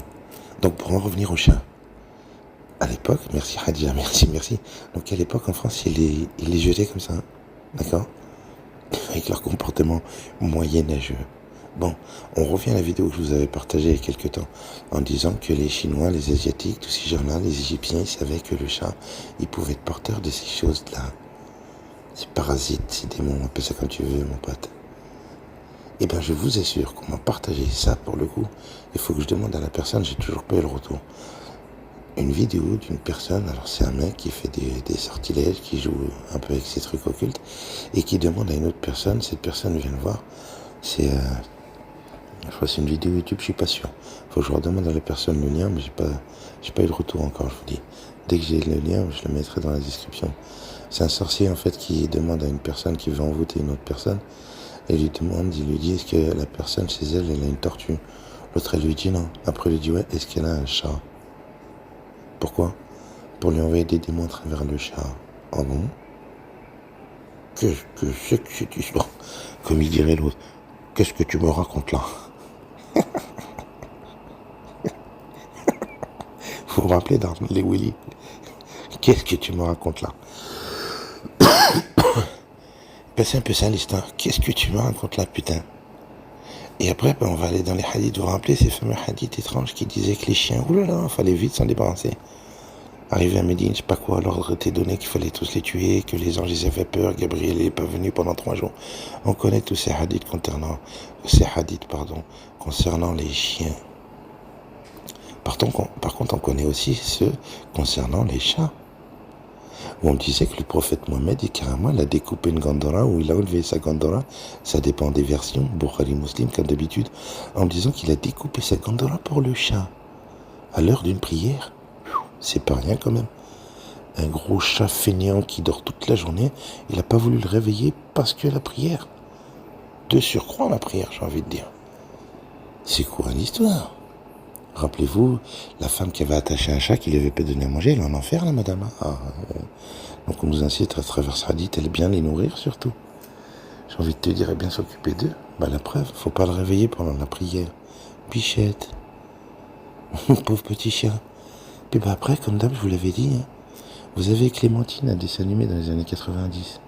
donc pour en revenir au chat, à l'époque, merci Hadja, merci. Donc à l'époque en France, ils les jetaient comme ça, hein. D'accord? Avec leur comportement moyenâgeux. Bon, on revient à la vidéo que je vous avais partagée il y a quelques temps, en disant que les Chinois, les Asiatiques, tous ces gens-là, les Égyptiens, ils savaient que le chat, il pouvait être porteur de ces choses-là. Ces parasites, ces démons, appelle ça comme tu veux, mon pote. Eh bien, je vous assure qu'on m'a partagé ça pour le coup. Il faut que je demande à la personne, j'ai toujours pas eu le retour. Une vidéo d'une personne, alors c'est un mec qui fait des sortilèges, qui joue un peu avec ses trucs occultes, et qui demande à une autre personne, cette personne vient le voir, c'est... je crois que c'est une vidéo YouTube, je suis pas sûr. Faut que je redemande à la personne le lien, mais j'ai pas eu le retour encore, je vous dis. Dès que j'ai le lien, je le mettrai dans la description. C'est un sorcier en fait qui demande à une personne qui veut envoûter une autre personne, et lui demande, il lui dit est-ce que la personne chez elle, elle a une tortue. L'autre elle lui dit non. Après il lui dit ouais, est-ce qu'elle a un chat? Pourquoi? Pour lui envoyer des démons à travers le chat. Ah bon? Qu'est-ce que c'est que cette histoire? Comme il dirait l'autre, qu'est-ce que tu me racontes là? Vous vous rappelez d'Arnold et Willy? Qu'est-ce que tu me racontes là? Ben, c'est un peu ça l'histoire. Qu'est-ce que tu me racontes là, putain? Et après, ben, on va aller dans les hadiths. Vous vous rappelez ces fameux hadiths étranges qui disaient que les chiens, oulala, fallait vite s'en débarrasser. Arrivé à Médine, je sais pas quoi, l'ordre était donné qu'il fallait tous les tuer, que les anges ils avaient peur, Gabriel n'est pas venu pendant 3 jours. On connaît tous ces hadiths concernant les chiens. Par contre, on connaît aussi ceux concernant les chats. Où on disait que le prophète Mohammed, carrément, il a découpé une gandora, ou il a enlevé sa gandora, ça dépend des versions, Bukhari Muslim comme d'habitude, en disant qu'il a découpé sa gandora pour le chat. À l'heure d'une prière, c'est pas rien quand même. Un gros chat fainéant qui dort toute la journée, il n'a pas voulu le réveiller parce que la prière. De surcroît la prière, j'ai envie de dire. C'est quoi l'histoire? Rappelez-vous, la femme qui avait attaché un chat qui lui avait pas donné à manger, elle est en enfer, la madame. Donc on nous incite à travers ce hadith, elle bien les nourrir surtout. J'ai envie de te dire, et bien s'occuper d'eux. Bah la preuve, faut pas le réveiller pendant la prière. Bichette, pauvre petit chien. Puis bah après, comme d'hab, je vous l'avais dit, hein, vous avez Clémentine, un dessin animé dans les années 90,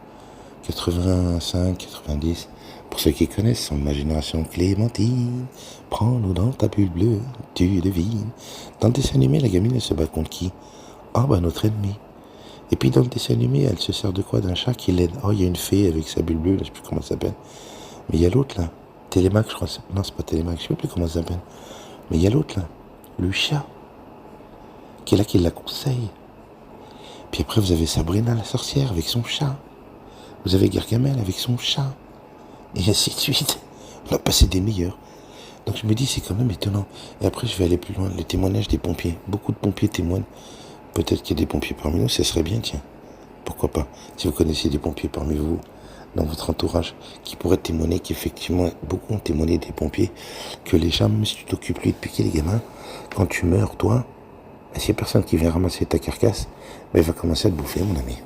85, 90. Pour ceux qui connaissent, sont de ma génération. Clémentine, prends-nous dans ta bulle bleue, tu devines. Dans le dessin animé, la gamine, elle se bat contre qui? Ah bah notre ennemi. Et puis dans le dessin animé, elle se sert de quoi? D'un chat qui l'aide. Oh, il y a une fée avec sa bulle bleue, là, je sais plus comment ça s'appelle. Mais il y a l'autre là, Télémac, je crois. Non, c'est pas Télémac, je sais plus comment ça s'appelle. Mais il y a l'autre là, le chat, qui est là, qui la conseille. Puis après, vous avez Sabrina la sorcière avec son chat. Vous avez Gargamel avec son chat. Et ainsi de suite. On a passé des meilleurs. Donc je me dis, c'est quand même étonnant. Et après, je vais aller plus loin. Le témoignage des pompiers. Beaucoup de pompiers témoignent. Peut-être qu'il y a des pompiers parmi nous, ça serait bien, tiens. Pourquoi pas? Si vous connaissez des pompiers parmi vous, dans votre entourage, qui pourraient témoigner qu'effectivement, beaucoup ont témoigné des pompiers, que les chats, même si tu t'occupes lui de piquer les gamins, quand tu meurs, toi, s'il n'y a personne qui vient ramasser ta carcasse, ben, il va commencer à te bouffer, mon ami.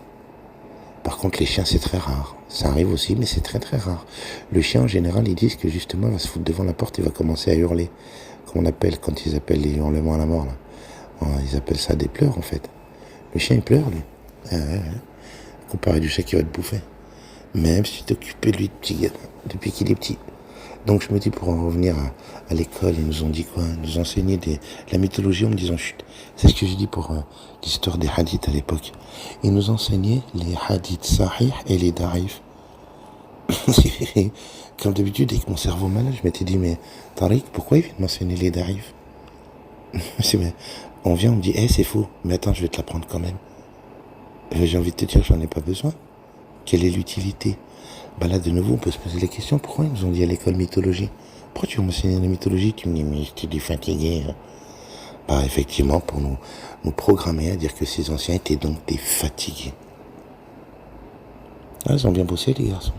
Par contre, les chiens, c'est très rare. Ça arrive aussi, mais c'est très très rare. Le chien, en général, ils disent que justement, il va se foutre devant la porte et va commencer à hurler. Comme on appelle, quand ils appellent les hurlements à la mort, là. Ils appellent ça des pleurs, en fait. Le chien, il pleure, lui. Comparé du chat qui va te bouffer. Même si tu t'occupes de lui depuis qu'il est petit. Donc je me dis, pour en revenir à l'école, ils nous ont dit quoi? Ils nous enseignaient la mythologie en me disant chut. C'est ce que j'ai dit pour l'histoire des hadiths à l'époque. Ils nous enseignaient les hadiths sahih et les da'if. Comme d'habitude, avec mon cerveau malade, je m'étais dit, mais Tariq, pourquoi il vient de m'enseigner les da'if? On vient, on me dit, c'est faux. Mais attends, je vais te l'apprendre quand même. J'ai envie de te dire, j'en ai pas besoin. Quelle est l'utilité? Bah là, de nouveau, on peut se poser la question, pourquoi ils nous ont dit à l'école mythologie? Pourquoi tu vas m'enseigner la mythologie? Tu me dis, mais je t'ai fatigué. Bah, effectivement, pour nous programmer à dire que ces anciens étaient donc des fatigués. Ah, ils ont bien bossé, les garçons.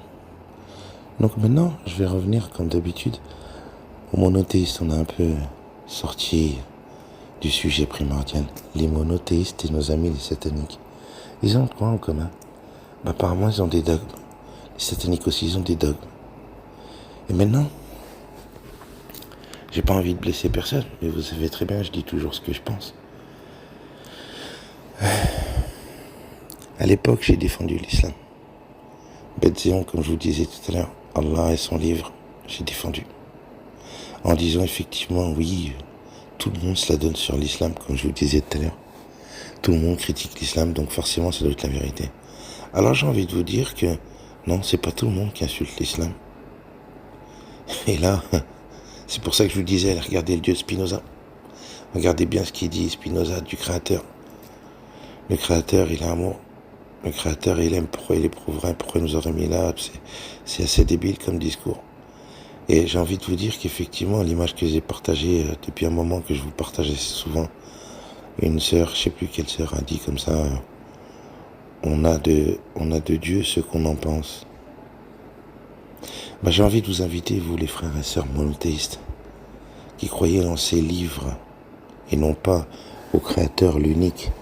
Donc maintenant, je vais revenir, comme d'habitude, au monothéiste. On a un peu sorti du sujet primordial. Les monothéistes et nos amis les sataniques. Ils ont quoi en commun? Apparemment, ils ont des dogmes. Les sataniques aussi, ils ont des dogmes. Et maintenant, j'ai pas envie de blesser personne, mais vous savez très bien, je dis toujours ce que je pense. À l'époque, j'ai défendu l'islam. Bête-Zéon, comme je vous disais tout à l'heure, Allah et son livre, j'ai défendu. En disant effectivement, oui, tout le monde se la donne sur l'islam, comme je vous disais tout à l'heure. Tout le monde critique l'islam, donc forcément, ça doit être la vérité. Alors j'ai envie de vous dire que non, c'est pas tout le monde qui insulte l'islam. Et là, c'est pour ça que je vous disais, regardez le Dieu de Spinoza. Regardez bien ce qu'il dit, Spinoza, du Créateur. Le Créateur, il a amour. Le Créateur, il aime. Pourquoi il éprouverait? Pourquoi il nous aurait mis là? C'est assez débile comme discours. Et j'ai envie de vous dire qu'effectivement, l'image que j'ai partagée depuis un moment, que je vous partageais souvent, une sœur, je sais plus quelle sœur, a dit comme ça, on a de Dieu ce qu'on en pense. J'ai envie de vous inviter, vous les frères et sœurs monothéistes, qui croyez en ces livres, et non pas au Créateur l'unique,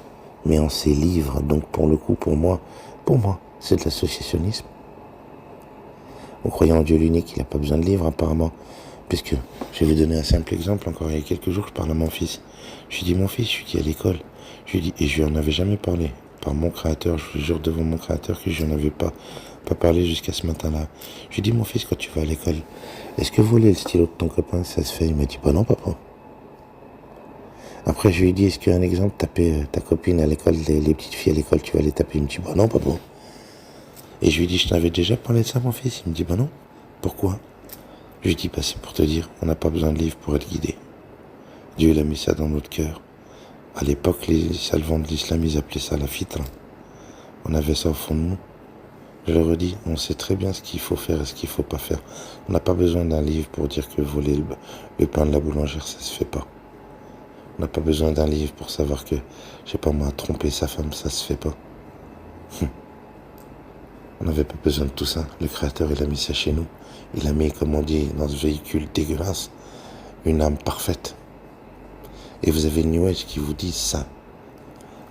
mais en ces livres. Donc pour le coup, pour moi, c'est de l'associationnisme. Vous croyez en Dieu l'unique, il n'a pas besoin de livres apparemment. Puisque, je vais vous donner un simple exemple, encore il y a quelques jours, je parle à mon fils. Je lui dis, mon fils, je suis dit à l'école. Je lui dis, et je lui en avais jamais parlé. Par mon Créateur, je vous jure devant mon Créateur que je n'en avais pas parlé jusqu'à ce matin-là. Je lui dis, mon fils, quand tu vas à l'école, est-ce que voler le stylo de ton copain, ça se fait? Il m'a dit, non, papa. Après, je lui ai dit, est-ce qu'un exemple, taper ta copine à l'école, les petites filles à l'école, tu vas les taper? Il me dit, non, papa. Et je lui ai dit, je t'avais déjà parlé de ça, mon fils? Il me dit, non. Pourquoi? Je lui dis, c'est pour te dire, on n'a pas besoin de livres pour être guidé. Dieu, il a mis ça dans notre cœur. À l'époque, les salvants de l'islam, ils appelaient ça la fitra. On avait ça au fond de nous. Je le redis, on sait très bien ce qu'il faut faire et ce qu'il faut pas faire. On n'a pas besoin d'un livre pour dire que voler le pain de la boulangère, ça se fait pas. On n'a pas besoin d'un livre pour savoir que, je sais pas moi, tromper sa femme, ça se fait pas. On n'avait pas besoin de tout ça. Le Créateur, il a mis ça chez nous. Il a mis, comme on dit, dans ce véhicule dégueulasse, une âme parfaite. Et vous avez le New Age qui vous dit ça.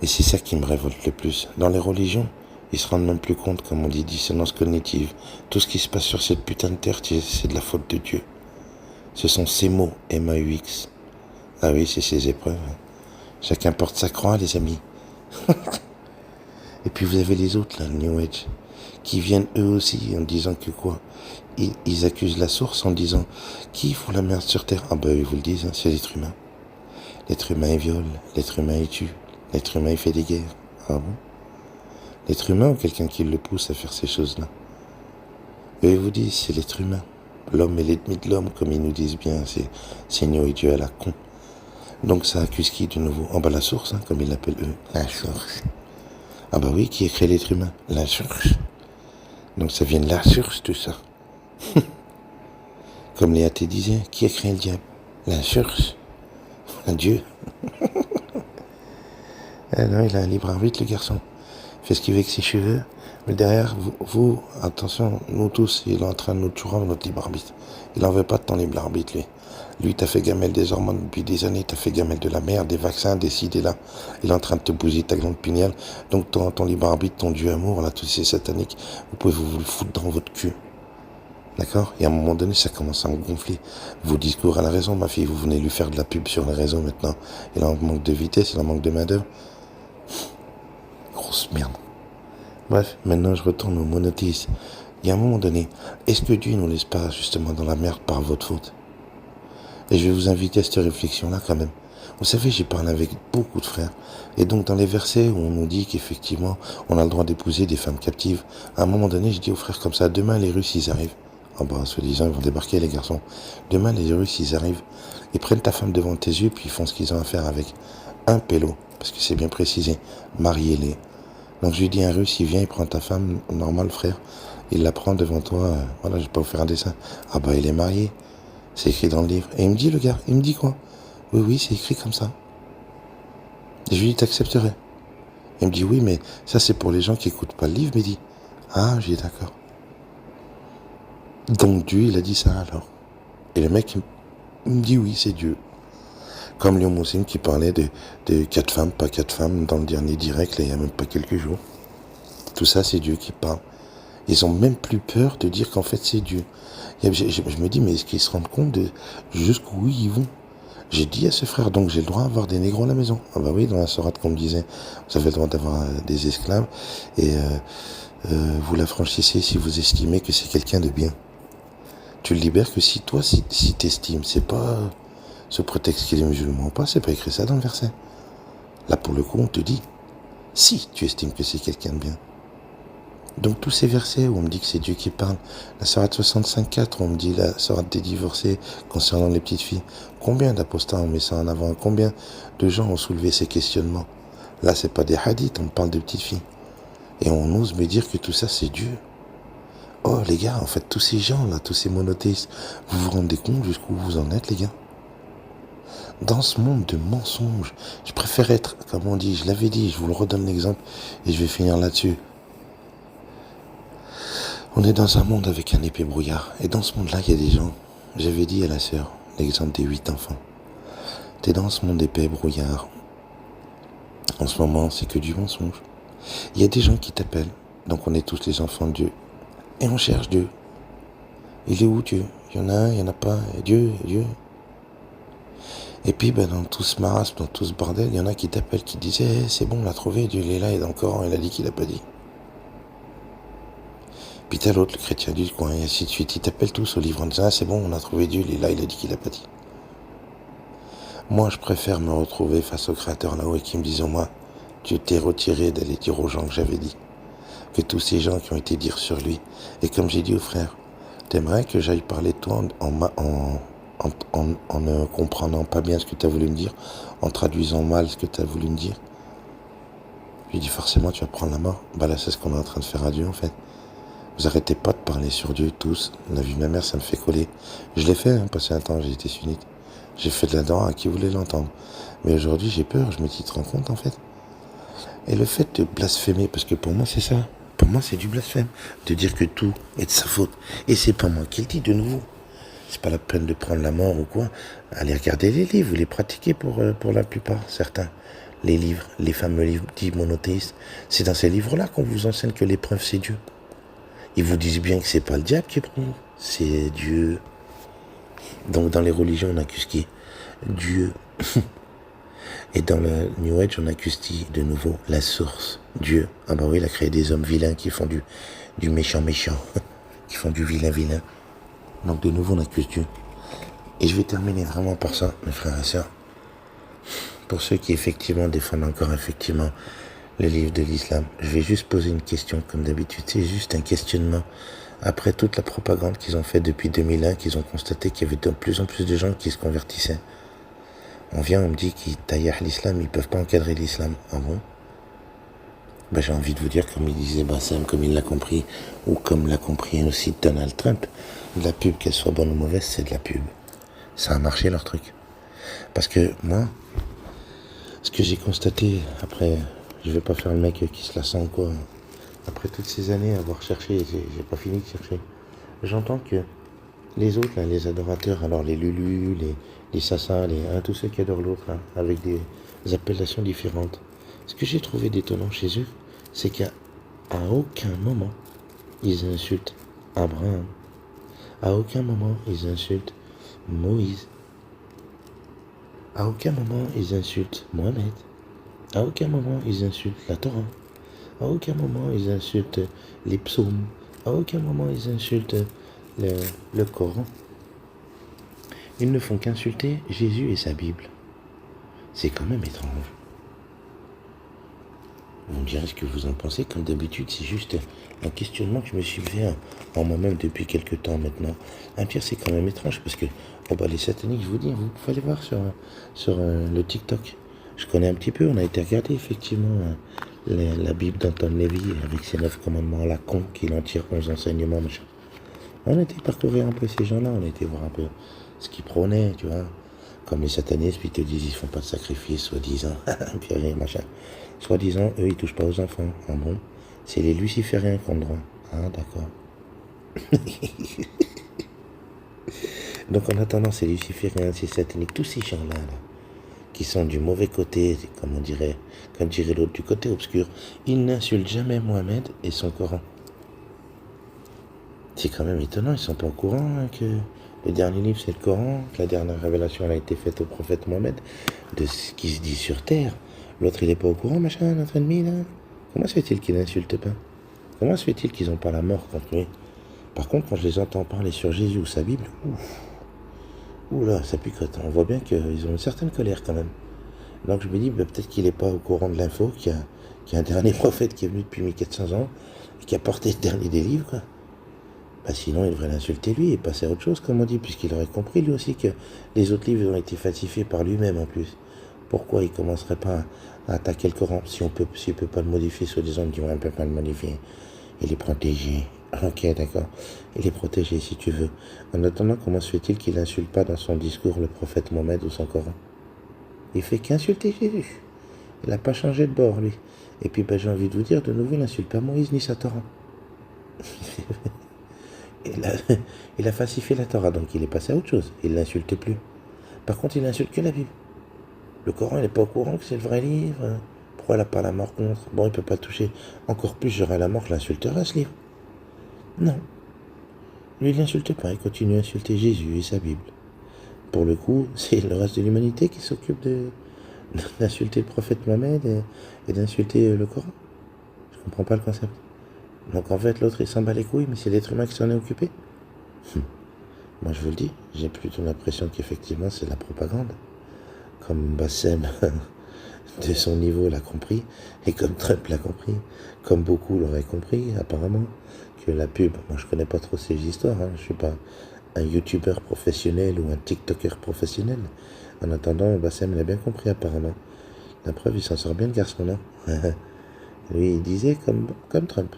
Et c'est ça qui me révolte le plus. Dans les religions, ils se rendent même plus compte, comme on dit, dissonance cognitive. Tout ce qui se passe sur cette putain de terre, c'est de la faute de Dieu. Ce sont ces mots, M-A-U-X. Ah oui, c'est ces épreuves. Chacun porte sa croix, les amis. Et puis vous avez les autres, là, le New Age, qui viennent eux aussi en disant que quoi? Ils accusent la source en disant, qui fout la merde sur terre? Ils vous le disent, c'est l'être humain. L'être humain, il viole, l'être humain, il tue, l'être humain, il fait des guerres. Ah bon? L'être humain ou quelqu'un qui le pousse à faire ces choses-là? Eux, ils vous disent, c'est l'être humain. L'homme est l'ennemi de l'homme, comme ils nous disent bien, c'est Dieu et Dieu à la con. Donc ça accuse qui de nouveau? La source, comme ils l'appellent eux. La source. Oui, qui a créé l'être humain? La source. Donc ça vient de la source, tout ça. Comme les athées disaient, qui a créé le diable? La source. Dieu. Non, il a un libre arbitre, le garçon. Il fait ce qu'il veut avec ses cheveux. Mais derrière, vous, attention, nous tous, il est en train de nous tuer notre libre arbitre. Il n'en veut pas de ton libre arbitre, lui. Lui, t'as fait gamelle des hormones depuis des années, t'as fait gamelle de la merde, des vaccins, des ci, des là. Il est en train de te bousiller ta glande pinéale. Donc ton libre arbitre, ton Dieu amour, là, tous ces sataniques, vous pouvez vous le foutre dans votre cul. D'accord? Et à un moment donné, ça commence à me gonfler. Vos discours à la raison, ma fille, vous venez lui faire de la pub sur les réseaux maintenant. Il en manque de vitesse, il en manque de main-d'œuvre. Grosse merde. Bref, maintenant je retourne au monothéisme. Il y a un moment donné, est-ce que Dieu ne nous laisse pas justement dans la merde par votre faute? Et je vais vous inviter à cette réflexion-là quand même. Vous savez, j'ai parlé avec beaucoup de frères. Et donc dans les versets où on nous dit qu'effectivement, on a le droit d'épouser des femmes captives, à un moment donné, je dis aux frères comme ça, demain les Russes, ils arrivent. Soi-disant, ils vont débarquer les garçons. Demain les Russes, ils arrivent. Ils prennent ta femme devant tes yeux, puis ils font ce qu'ils ont à faire avec. Un pélo, parce que c'est bien précisé, mariez-les. Donc je lui dis, un Russe, il vient, il prend ta femme, normal frère, il la prend devant toi, je vais pas vous faire un dessin. Il est marié, c'est écrit dans le livre. Et il me dit, le gars, il me dit quoi? Oui, c'est écrit comme ça. Et je lui dis, t'accepterais? Il me dit, oui, mais ça c'est pour les gens qui écoutent pas le livre, mais il dit, Ah, j'ai dit d'accord. Donc Dieu, il a dit ça alors. Et le mec, il me dit oui, c'est Dieu. Comme Léon Moussin qui parlait de 4 femmes, pas 4 femmes, dans le dernier direct, là, il n'y a même pas quelques jours. Tout ça, c'est Dieu qui parle. Ils ont même plus peur de dire qu'en fait, c'est Dieu. Je me dis, mais est-ce qu'ils se rendent compte de jusqu'où ils vont? J'ai dit à ce frère, donc j'ai le droit d'avoir des négros à la maison. Ah bah oui, dans la sourate qu'on me disait, vous avez le droit d'avoir des esclaves, et vous l'affranchissez si vous estimez que c'est quelqu'un de bien. Tu le libères que si toi, si t'estimes, c'est pas ce prétexte qu'il est musulman ou pas, c'est pas écrit ça dans le verset. Là, pour le coup, on te dit, si tu estimes que c'est quelqu'un de bien. Donc tous ces versets où on me dit que c'est Dieu qui parle, la sourate 65.4, on me dit la sourate des divorcés concernant les petites filles, combien d'apostats ont mis ça en avant, combien de gens ont soulevé ces questionnements. Là, c'est pas des hadiths, on parle de petites filles. Et on ose me dire que tout ça, c'est Dieu. Oh les gars, en fait, tous ces gens-là, tous ces monothéistes, vous vous rendez compte jusqu'où vous en êtes, les gars? Dans ce monde de mensonges, je préfère être, comme on dit, je l'avais dit, je vous le redonne l'exemple, et je vais finir là-dessus. On est dans un monde avec un épais brouillard. Et dans ce monde-là, il y a des gens. J'avais dit à la sœur, l'exemple des 8 enfants. T'es dans ce monde épais brouillard. En ce moment, c'est que du mensonge. Il y a des gens qui t'appellent. Donc on est tous les enfants de Dieu. Et on cherche Dieu. Il est où Dieu? Il y en a un, il n'y en a pas. Et Dieu, et Dieu. Et puis dans tout ce marasme, dans tout ce bordel, il y en a qui t'appellent, qui disent c'est bon, on l'a trouvé, Dieu il est là, il est dans le Coran, il a dit qu'il n'a pas dit. Puis t'as l'autre, le chrétien du coin, et ainsi de suite. Ils t'appellent tous au livre en disant c'est bon, on a trouvé Dieu, il est là, il a dit qu'il n'a pas dit. Moi, je préfère me retrouver face au Créateur là-haut et qui me disent moi, Dieu t'es retiré d'aller dire aux gens que j'avais dit. Que tous ces gens qui ont été dire sur lui. Et comme j'ai dit au frère, t'aimerais que j'aille parler de toi en ne comprenant pas bien ce que tu as voulu me dire, en traduisant mal ce que tu as voulu me dire. Je lui dis forcément tu vas prendre la mort. Bah là c'est ce qu'on est en train de faire à Dieu en fait. Vous arrêtez pas de parler sur Dieu tous. La vie de ma mère ça me fait coller. Je l'ai fait, passé un temps j'ai été sunnite. J'ai fait de la dent à qui voulait l'entendre. Mais aujourd'hui j'ai peur, je me dis tu te rends compte en fait. Et le fait de blasphémer, parce que pour moi c'est ça. Pour moi c'est du blasphème. De dire que tout est de sa faute. Et c'est pas moi qui le dis de nouveau. C'est pas la peine de prendre la mort ou quoi. Allez regarder les livres, vous les pratiquez pour la plupart, certains. Les livres, les fameux livres dits monothéistes. C'est dans ces livres-là qu'on vous enseigne que l'épreuve c'est Dieu. Ils vous disent bien que c'est pas le diable qui prend, c'est Dieu. Donc dans les religions on accuse qui? Dieu. Et dans le New Age on accuse qui de nouveau? La source, Dieu. Ah bah oui, il a créé des hommes vilains qui font du méchant, qui font du vilain. Donc de nouveau on accuse Dieu. Et je vais terminer vraiment par ça, mes frères et sœurs. Pour ceux qui effectivement défendent encore effectivement le livre de l'islam, je vais juste poser une question comme d'habitude. C'est juste un questionnement. Après toute la propagande qu'ils ont fait depuis 2001, qu'ils ont constaté qu'il y avait de plus en plus de gens qui se convertissaient. On me dit qu'ils taillent l'islam, ils ne peuvent pas encadrer l'islam. Ah bon? Ben, j'ai envie de vous dire, comme il disait Bassem, comme il l'a compris, ou comme l'a compris aussi Donald Trump, la pub, qu'elle soit bonne ou mauvaise, c'est de la pub. Ça a marché leur truc. Parce que moi, ce que j'ai constaté, après, je vais pas faire le mec qui se la sent quoi, après toutes ces années à avoir cherché, j'ai pas fini de chercher, j'entends que les autres, là, les adorateurs, alors les Lulu, les Sassa, tous ceux qui adorent l'autre, avec des appellations différentes, ce que j'ai trouvé d'étonnant chez eux, c'est qu'à aucun moment, ils insultent Abraham. À aucun moment, ils insultent Moïse. À aucun moment, ils insultent Mohamed. À aucun moment, ils insultent la Torah. À aucun moment, ils insultent les psaumes. À aucun moment, ils insultent le Coran. Ils ne font qu'insulter Jésus et sa Bible. C'est quand même étrange. Vous me direz ce que vous en pensez. Comme d'habitude, c'est juste un questionnement que je me suis fait en moi-même depuis quelques temps maintenant. Un pire, c'est quand même étrange parce que les sataniques, je vous dis, vous pouvez aller voir sur le TikTok. Je connais un petit peu, on a été regarder effectivement la Bible d'Anton Lévy avec ses 9 commandements à la con qu'il en tire 11 enseignements, machin. On a été parcourir un peu ces gens-là, on a été voir un peu ce qu'ils prônaient, tu vois. Comme les satanistes, puis ils te disent ils font pas de sacrifice, soi-disant, puis rien, machin. Soi-disant, eux, ils touchent pas aux enfants. Ah bon? C'est les lucifériens qui ont le droit. Ah, d'accord. Donc en attendant, c'est luciférien, c'est satanique, tous ces gens-là, là, qui sont du mauvais côté, comme dirait l'autre, du côté obscur, ils n'insultent jamais Mohamed et son Coran. C'est quand même étonnant, ils sont pas au courant hein, que le dernier livre c'est le Coran, que la dernière révélation elle a été faite au prophète Mohamed, de ce qui se dit sur terre. L'autre il est pas au courant, machin, notre ennemi là. Comment se fait-il qu'il n'insulte pas? Comment se fait-il qu'ils n'ont pas la mort contre lui? Par contre, quand je les entends parler sur Jésus ou sa Bible, oula, ça picote. On voit bien qu'ils ont une certaine colère quand même. Donc je me dis, peut-être qu'il n'est pas au courant de l'info, qu'il y a un dernier prophète qui est venu depuis 1400 ans, et qui a porté le dernier des livres, quoi. Bah sinon, il devrait l'insulter lui et passer à autre chose, comme on dit, puisqu'il aurait compris lui aussi que les autres livres ont été falsifiés par lui-même en plus. Pourquoi il commencerait pas à attaquer le Coran s'il peut pas le modifier, soi-disant, il dit, ouais, on peut pas le modifier. Il est protégé. Ok, d'accord. Il est protégé si tu veux. En attendant, comment se fait-il qu'il n'insulte pas dans son discours le prophète Mohammed ou son Coran? Il fait qu'insulter Jésus. Il n'a pas changé de bord, lui. Et puis, ben, j'ai envie de vous dire, de nouveau, il n'insulte pas Moïse ni sa Torah. Il a falsifié la Torah, donc il est passé à autre chose. Il ne l'insulte plus. Par contre, il n'insulte que la Bible. Le Coran, il n'est pas au courant que c'est le vrai livre. Pourquoi il n'a pas la mort contre? Bon, il ne peut pas toucher. Encore plus, j'aurai la mort, je l'insulterai, ce livre. Non. Lui, il n'insulte pas. Il continue à insulter Jésus et sa Bible. Pour le coup, c'est le reste de l'humanité qui s'occupe d'insulter le prophète Mohammed et d'insulter le Coran. Je comprends pas le concept. Donc en fait, l'autre, il s'en bat les couilles, mais c'est l'être humain qui s'en est occupé. Moi, je vous le dis, j'ai plutôt l'impression qu'effectivement, c'est la propagande. Comme Bassem, de son niveau, l'a compris, et comme Trump l'a compris, comme beaucoup l'auraient compris, apparemment, que la pub, moi, je connais pas trop ces histoires, hein, je suis pas un youtubeur professionnel ou un tiktoker professionnel. En attendant, Bassem l'a bien compris, apparemment. La preuve, il s'en sort bien, le garçon, non? Lui, il disait comme Trump.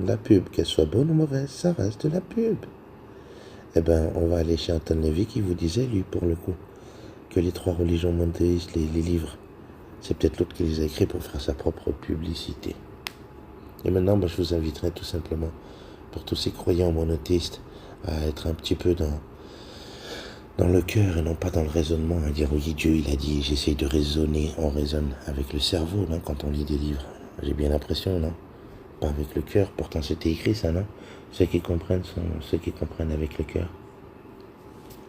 La pub, qu'elle soit bonne ou mauvaise, ça reste la pub. Eh ben, on va aller chez Anton Levy qui vous disait, lui, pour le coup, que les 3 religions monothéistes, les livres, c'est peut-être l'autre qui les a écrits pour faire sa propre publicité. Et maintenant, je vous inviterai tout simplement, pour tous ces croyants monothéistes, à être un petit peu dans le cœur et non pas dans le raisonnement, à dire oui, Dieu, il a dit, j'essaye de raisonner, on raisonne avec le cerveau, non, quand on lit des livres. J'ai bien l'impression, non? Pas avec le cœur, pourtant c'était écrit ça, non? Ceux qui comprennent sont ceux qui comprennent avec le cœur.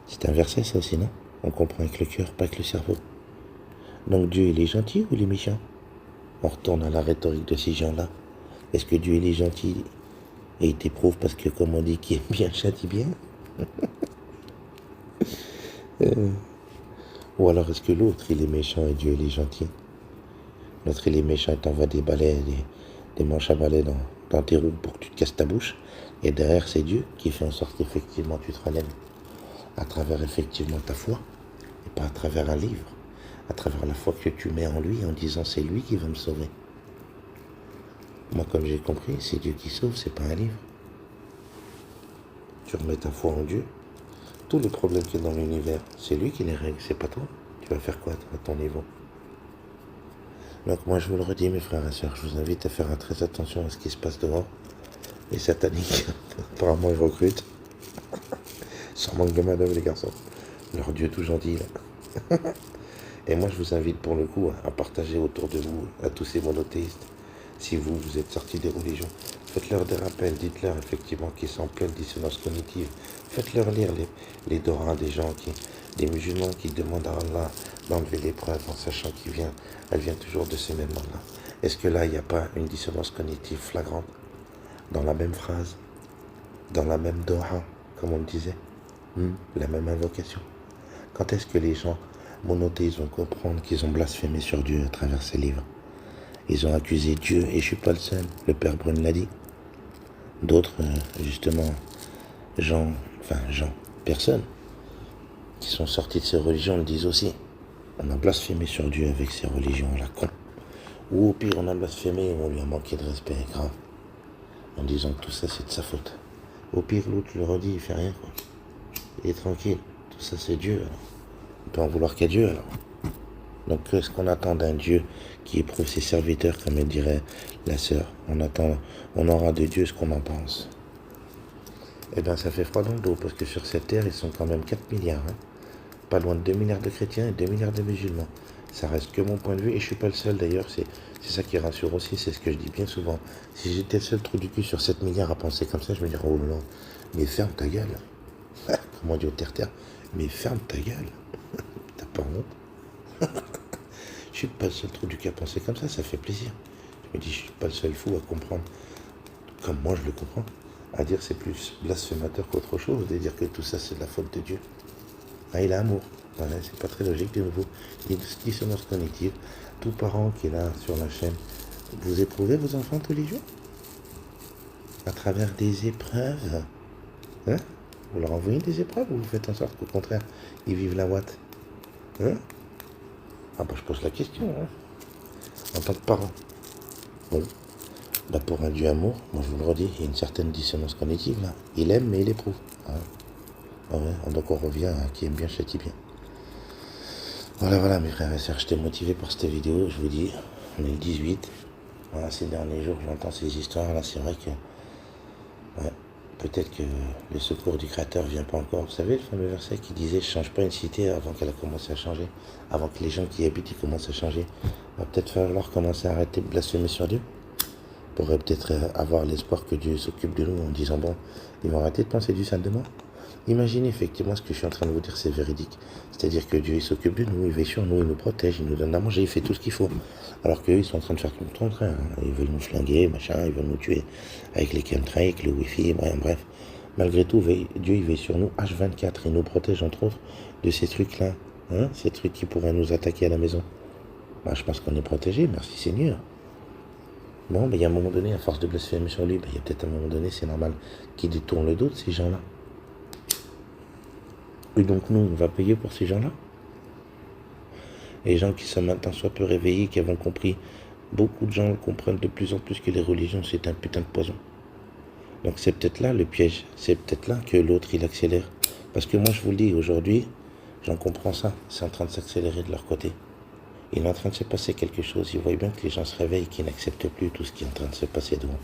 C'est un verset ça aussi, non? On comprend avec le cœur, pas avec le cerveau. Donc Dieu il est gentil ou il est méchant? On retourne à la rhétorique de ces gens-là. Est-ce que Dieu il est gentil et il t'éprouve parce que comme on dit qui aime bien châtie bien? Ou alors est-ce que l'autre il est méchant et Dieu il est gentil? L'autre il est méchant et t'envoie des balais, des manches à balai dans tes roues pour que tu te casses ta bouche. Et derrière, c'est Dieu qui fait en sorte qu'effectivement tu te relèves à travers effectivement ta foi et pas à travers un livre, à travers la foi que tu mets en lui en disant c'est lui qui va me sauver. Moi, comme j'ai compris, c'est Dieu qui sauve, c'est pas un livre. Tu remets ta foi en Dieu. Tous les problèmes qu'il y a dans l'univers, c'est lui qui les règle, c'est pas toi. Tu vas faire quoi à ton niveau? Donc moi je vous le redis mes frères et sœurs, je vous invite à faire très attention à ce qui se passe dehors. Les sataniques, apparemment ils recrutent. Sans manque de main-d'œuvre les garçons. Leur Dieu tout gentil là. Et moi je vous invite pour le coup à partager autour de vous à tous ces monothéistes. Si vous êtes sortis des religions, faites-leur des rappels, dites-leur effectivement qu'ils sont en pleine dissonance cognitive. Faites-leur lire les Dorans des gens des musulmans qui demandent à Allah d'enlever l'épreuve en sachant elle vient toujours de ces mêmes mots-là. Est-ce que là, il n'y a pas une dissonance cognitive flagrante dans la même phrase, dans la même Dora, comme on le disait, la même invocation? Quand est-ce que les gens monothéistes vont comprendre qu'ils ont blasphémé sur Dieu à travers ces livres? Ils ont accusé Dieu, et je suis pas le seul, le Père Brune l'a dit. D'autres, justement, personnes qui sont sorties de ces religions le disent aussi. On a blasphémé sur Dieu avec ces religions, la con. Ou au pire, on a blasphémé et on lui a manqué de respect, grave. En disant que tout ça, c'est de sa faute. Au pire, l'autre le redit, il fait rien, quoi. Il est tranquille. Tout ça, c'est Dieu, alors. On peut en vouloir qu'à Dieu, alors. Donc qu'est-ce qu'on attend d'un Dieu qui éprouve ses serviteurs, comme elle dirait la sœur? On aura de Dieu ce qu'on en pense. Eh bien ça fait froid dans le dos, parce que sur cette terre, ils sont quand même 4 milliards. Hein. Pas loin de 2 milliards de chrétiens et 2 milliards de musulmans. Ça reste que mon point de vue, et je suis pas le seul d'ailleurs, c'est ça qui rassure aussi, c'est ce que je dis bien souvent. Si j'étais le seul trou du cul sur 7 milliards à penser comme ça, je me dirais, oh non, mais ferme ta gueule. Comment dire au terre-terre, mais ferme ta gueule. T'as pas honte? Je suis pas le seul trou du cul à penser comme ça fait plaisir. Je me dis, je suis pas le seul fou à comprendre, comme moi je le comprends, à dire c'est plus blasphémateur qu'autre chose, de dire que tout ça c'est de la faute de Dieu. Ah, il a amour. Voilà, c'est pas très logique de nouveau. Il y a une dissonance cognitive. Tout parent qui est là sur la chaîne, vous éprouvez vos enfants tous les jours à travers des épreuves. Hein? Vous leur envoyez des épreuves ou vous faites en sorte qu'au contraire, ils vivent la ouate? Hein? Ah bah je pose la question, hein, en tant que parent. Bon, bah pour un Dieu amour, moi je vous le redis, il y a une certaine dissonance cognitive là. Il aime mais il éprouve. Hein? Ah ouais, donc on revient à qui aime bien châtie bien. Voilà mes frères et sœurs, j'étais motivé par cette vidéo, je vous dis, on est le 18. Voilà, ces derniers jours, j'entends ces histoires là, c'est vrai que ouais, peut-être que le secours du Créateur vient pas encore. Vous savez le fameux verset qui disait « Je change pas une cité avant qu'elle a commencé à changer, avant que les gens qui y habitent commencent à changer. » Il va peut-être falloir commencer à arrêter de blasphémer sur Dieu. On pourrait peut-être avoir l'espoir que Dieu s'occupe de nous en disant « Bon, ils vont arrêter de penser du sale de moi. » Imaginez effectivement ce que je suis en train de vous dire, c'est véridique. C'est-à-dire que Dieu il s'occupe de nous, il veille sur nous, il nous protège, il nous donne à manger, il fait tout ce qu'il faut. Alors qu'eux, ils sont en train de faire tout le contraire. Hein. Ils veulent nous flinguer, machin, ils veulent nous tuer avec les chemtrails, avec le wifi, bref. Malgré tout, Dieu il veille sur nous H24, il nous protège entre autres de ces trucs-là. Hein, ces trucs qui pourraient nous attaquer à la maison. Bah, je pense qu'on est protégé, merci Seigneur. Bon, il y a un moment donné, à force de blasphémer sur lui, il y a peut-être un moment donné, c'est normal, qu'il détourne le dos de ces gens-là. Et donc nous, on va payer pour ces gens-là. Les gens qui sont maintenant soit peu réveillés, qui avons compris, beaucoup de gens comprennent de plus en plus que les religions, c'est un putain de poison. Donc c'est peut-être là le piège, c'est peut-être là que l'autre, il accélère. Parce que moi, je vous le dis, aujourd'hui, j'en comprends ça, c'est en train de s'accélérer de leur côté. Il est en train de se passer quelque chose, ils voient bien que les gens se réveillent, qu'ils n'acceptent plus tout ce qui est en train de se passer devant.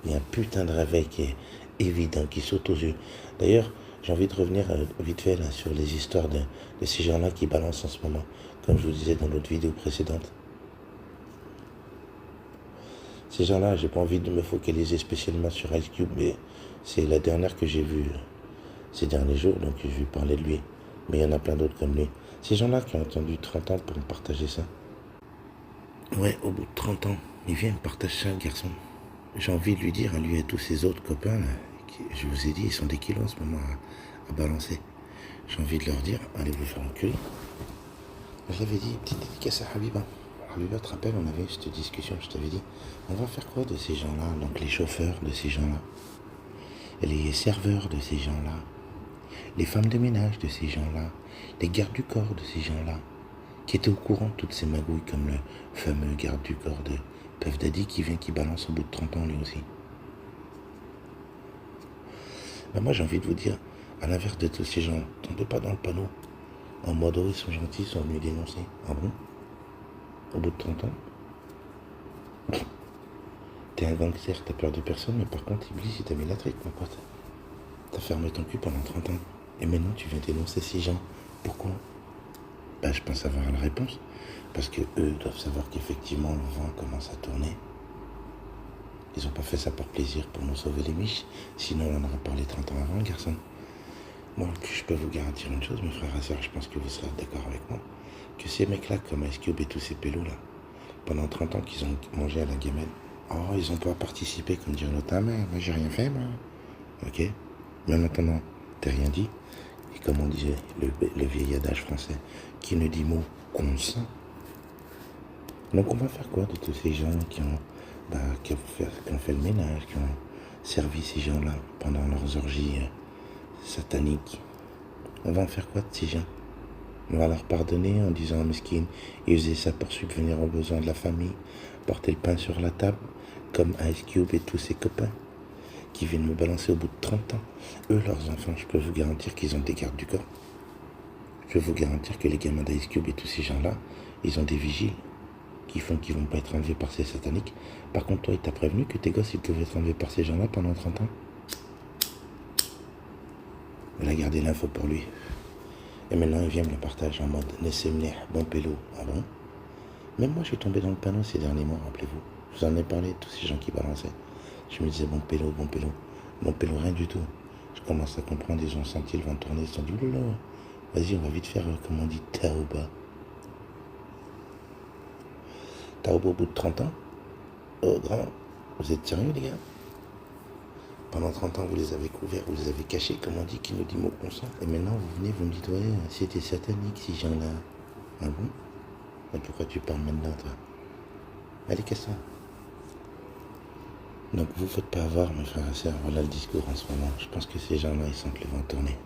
Il y a un putain de réveil qui est évident, qui saute aux yeux. D'ailleurs, j'ai envie de revenir vite fait là, sur les histoires de ces gens-là qui balancent en ce moment, comme je vous disais dans l'autre vidéo précédente. Ces gens-là, j'ai pas envie de me focaliser spécialement sur Ice Cube, mais c'est la dernière que j'ai vue ces derniers jours, donc je vais parler de lui. Mais il y en a plein d'autres comme lui. Ces gens-là qui ont attendu 30 ans pour me partager ça. Ouais, au bout de 30 ans, il vient me partager ça, le garçon. J'ai envie de lui dire à lui et à tous ses autres copains, là, qui, je vous ai dit, ils sont des kilos en ce moment à balancer. J'ai envie de leur dire, allez vous faire enculer. Je l'avais dit, petite dédicace à Habiba. Habiba, te rappelles, on avait eu cette discussion, je t'avais dit, on va faire quoi de ces gens-là, donc les chauffeurs de ces gens-là, les serveurs de ces gens-là, les femmes de ménage de ces gens-là, les gardes du corps de ces gens-là, qui étaient au courant de toutes ces magouilles, comme le fameux garde du corps de Puff Daddy qui vient, qui balance au bout de 30 ans lui aussi. Ben moi j'ai envie de vous dire, à l'inverse de tous ces gens, tombez pas dans le panneau. En mode, oh, ils sont gentils, ils sont venus dénoncer. Ah bon? Au bout de 30 ans? T'es un gangster, t'as peur de personne, mais par contre, Iblis, il t'a mis la trique, mon pote. T'as fermé ton cul pendant 30 ans. Et maintenant, tu viens dénoncer ces gens. Pourquoi? Ben, je pense avoir la réponse. Parce que eux doivent savoir qu'effectivement, le vent commence à tourner. Ils n'ont pas fait ça pour plaisir, pour nous sauver les miches. Sinon, on en aurait parlé 30 ans avant, garçon. Moi, je peux vous garantir une chose, mes frères et sœurs, je pense que vous serez d'accord avec moi, que ces mecs-là, comme Ice Cube et tous ces pélos-là, pendant 30 ans qu'ils ont mangé à la gamelle, oh, ils ont pas participé, comme dire l'autre, ah, mais moi, j'ai rien fait, moi. Ok? Mais en attendant, t'as rien dit. Et comme on disait, le vieil adage français, qui ne dit mot consent. Donc, on va faire quoi de tous ces gens qui ont fait le ménage, qui ont servi ces gens-là pendant leurs orgies sataniques? On va en faire quoi de ces gens? On va leur pardonner en disant, mesquine, ils faisaient ça pour subvenir aux besoins de la famille, porter le pain sur la table, comme Ice Cube et tous ses copains, qui viennent me balancer au bout de 30 ans. Eux, leurs enfants, je peux vous garantir qu'ils ont des gardes du corps. Je peux vous garantir que les gamins d'Ice Cube et tous ces gens-là, Ils ont des vigiles qui font qu'ils vont pas être enlevés par ces sataniques. Par contre, toi, il t'a prévenu que tes gosses, ils pouvaient être enlevés par ces gens-là pendant 30 ans. Il a gardé l'info pour lui. Et maintenant, il vient me le partager en mode Nessemner, bon pélo. Ah bon? Même moi, je suis tombé dans le panneau ces derniers mois, rappelez-vous. Je vous en ai parlé, tous ces gens qui balançaient. Je me disais, bon pélo, bon pélo. Bon pélo, rien du tout. Je commence à comprendre, ils ont senti le vent tourner, ils se sont dit, oulala, vas-y, on va vite faire, comme on dit, Taoba. Taoba au bout de 30 ans? Oh, grand, vous êtes sérieux, les gars? Pendant 30 ans, vous les avez couverts, vous les avez cachés, comme on dit, qui nous dit mot consent. Et maintenant, vous venez, vous me dites, ouais, c'était satanique, ces gens-là. Ah bon? Et pourquoi tu parles maintenant, toi? Allez, casse-toi. Donc, vous ne faites pas avoir, mes frères et sœurs, voilà le discours en ce moment. Je pense que ces gens-là, ils sentent le vent tourner.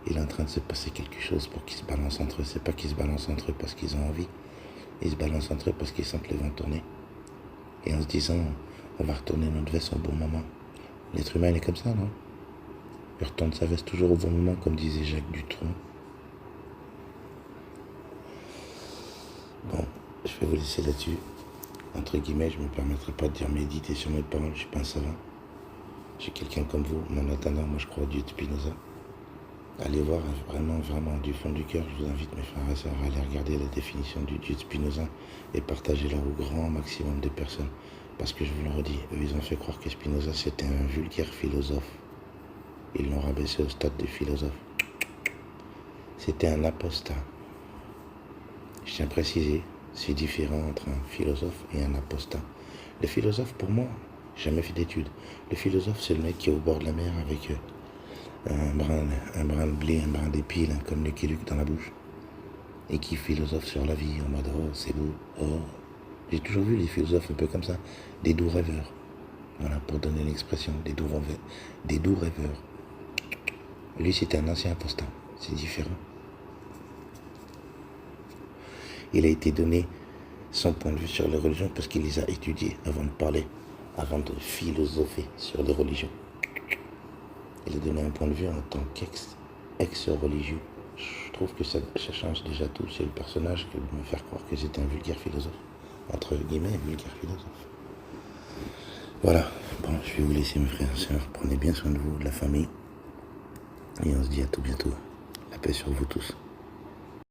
Il est en train de se passer quelque chose pour qu'ils se balancent entre eux. C'est pas qu'ils se balancent entre eux parce qu'ils ont envie. Ils se balancent entre eux parce qu'ils sentent le vent tourner. Et en se disant, on va retourner notre veste au bon moment. L'être humain, il est comme ça, non? Il retourne sa veste toujours au bon moment, comme disait Jacques Dutronc. Bon, je vais vous laisser là-dessus. Entre guillemets, je ne me permettrai pas de dire méditer sur mes paroles, je suis pas un savant. Je suis quelqu'un comme vous, mais en attendant, moi je crois au Dieu de Spinoza. Allez voir vraiment, vraiment du fond du cœur, je vous invite mes frères et sœurs à aller regarder la définition du Dieu de Spinoza et partagez-la au grand maximum de personnes. Parce que je vous le redis, eux ils ont fait croire que Spinoza c'était un vulgaire philosophe. Ils l'ont rabaissé au stade de philosophe. C'était un apostat. Je tiens à préciser, c'est différent entre un philosophe et un apostat. Le philosophe, pour moi, j'ai jamais fait d'études. Le philosophe, c'est le mec qui est au bord de la mer avec un brin de blé, un brin d'épiles, comme Lucky Luke dans la bouche. Et qui philosophe sur la vie en mode oh c'est beau, oh. J'ai toujours vu les philosophes un peu comme ça, des doux rêveurs. Voilà, pour donner l'expression, des doux rêveurs. Lui, c'était un ancien apostat, c'est différent. Il a été donné son point de vue sur les religions parce qu'il les a étudiées avant de parler, avant de philosopher sur les religions. Il a donné un point de vue en tant qu'ex-religieux. Je trouve que ça change déjà tout. C'est le personnage qui veut me faire croire que j'étais un vulgaire philosophe. Entre guillemets, un vulgaire philosophe. Voilà. Bon, je vais vous laisser mes frères et sœurs. Prenez bien soin de vous, de la famille. Et on se dit à tout bientôt. La paix sur vous tous.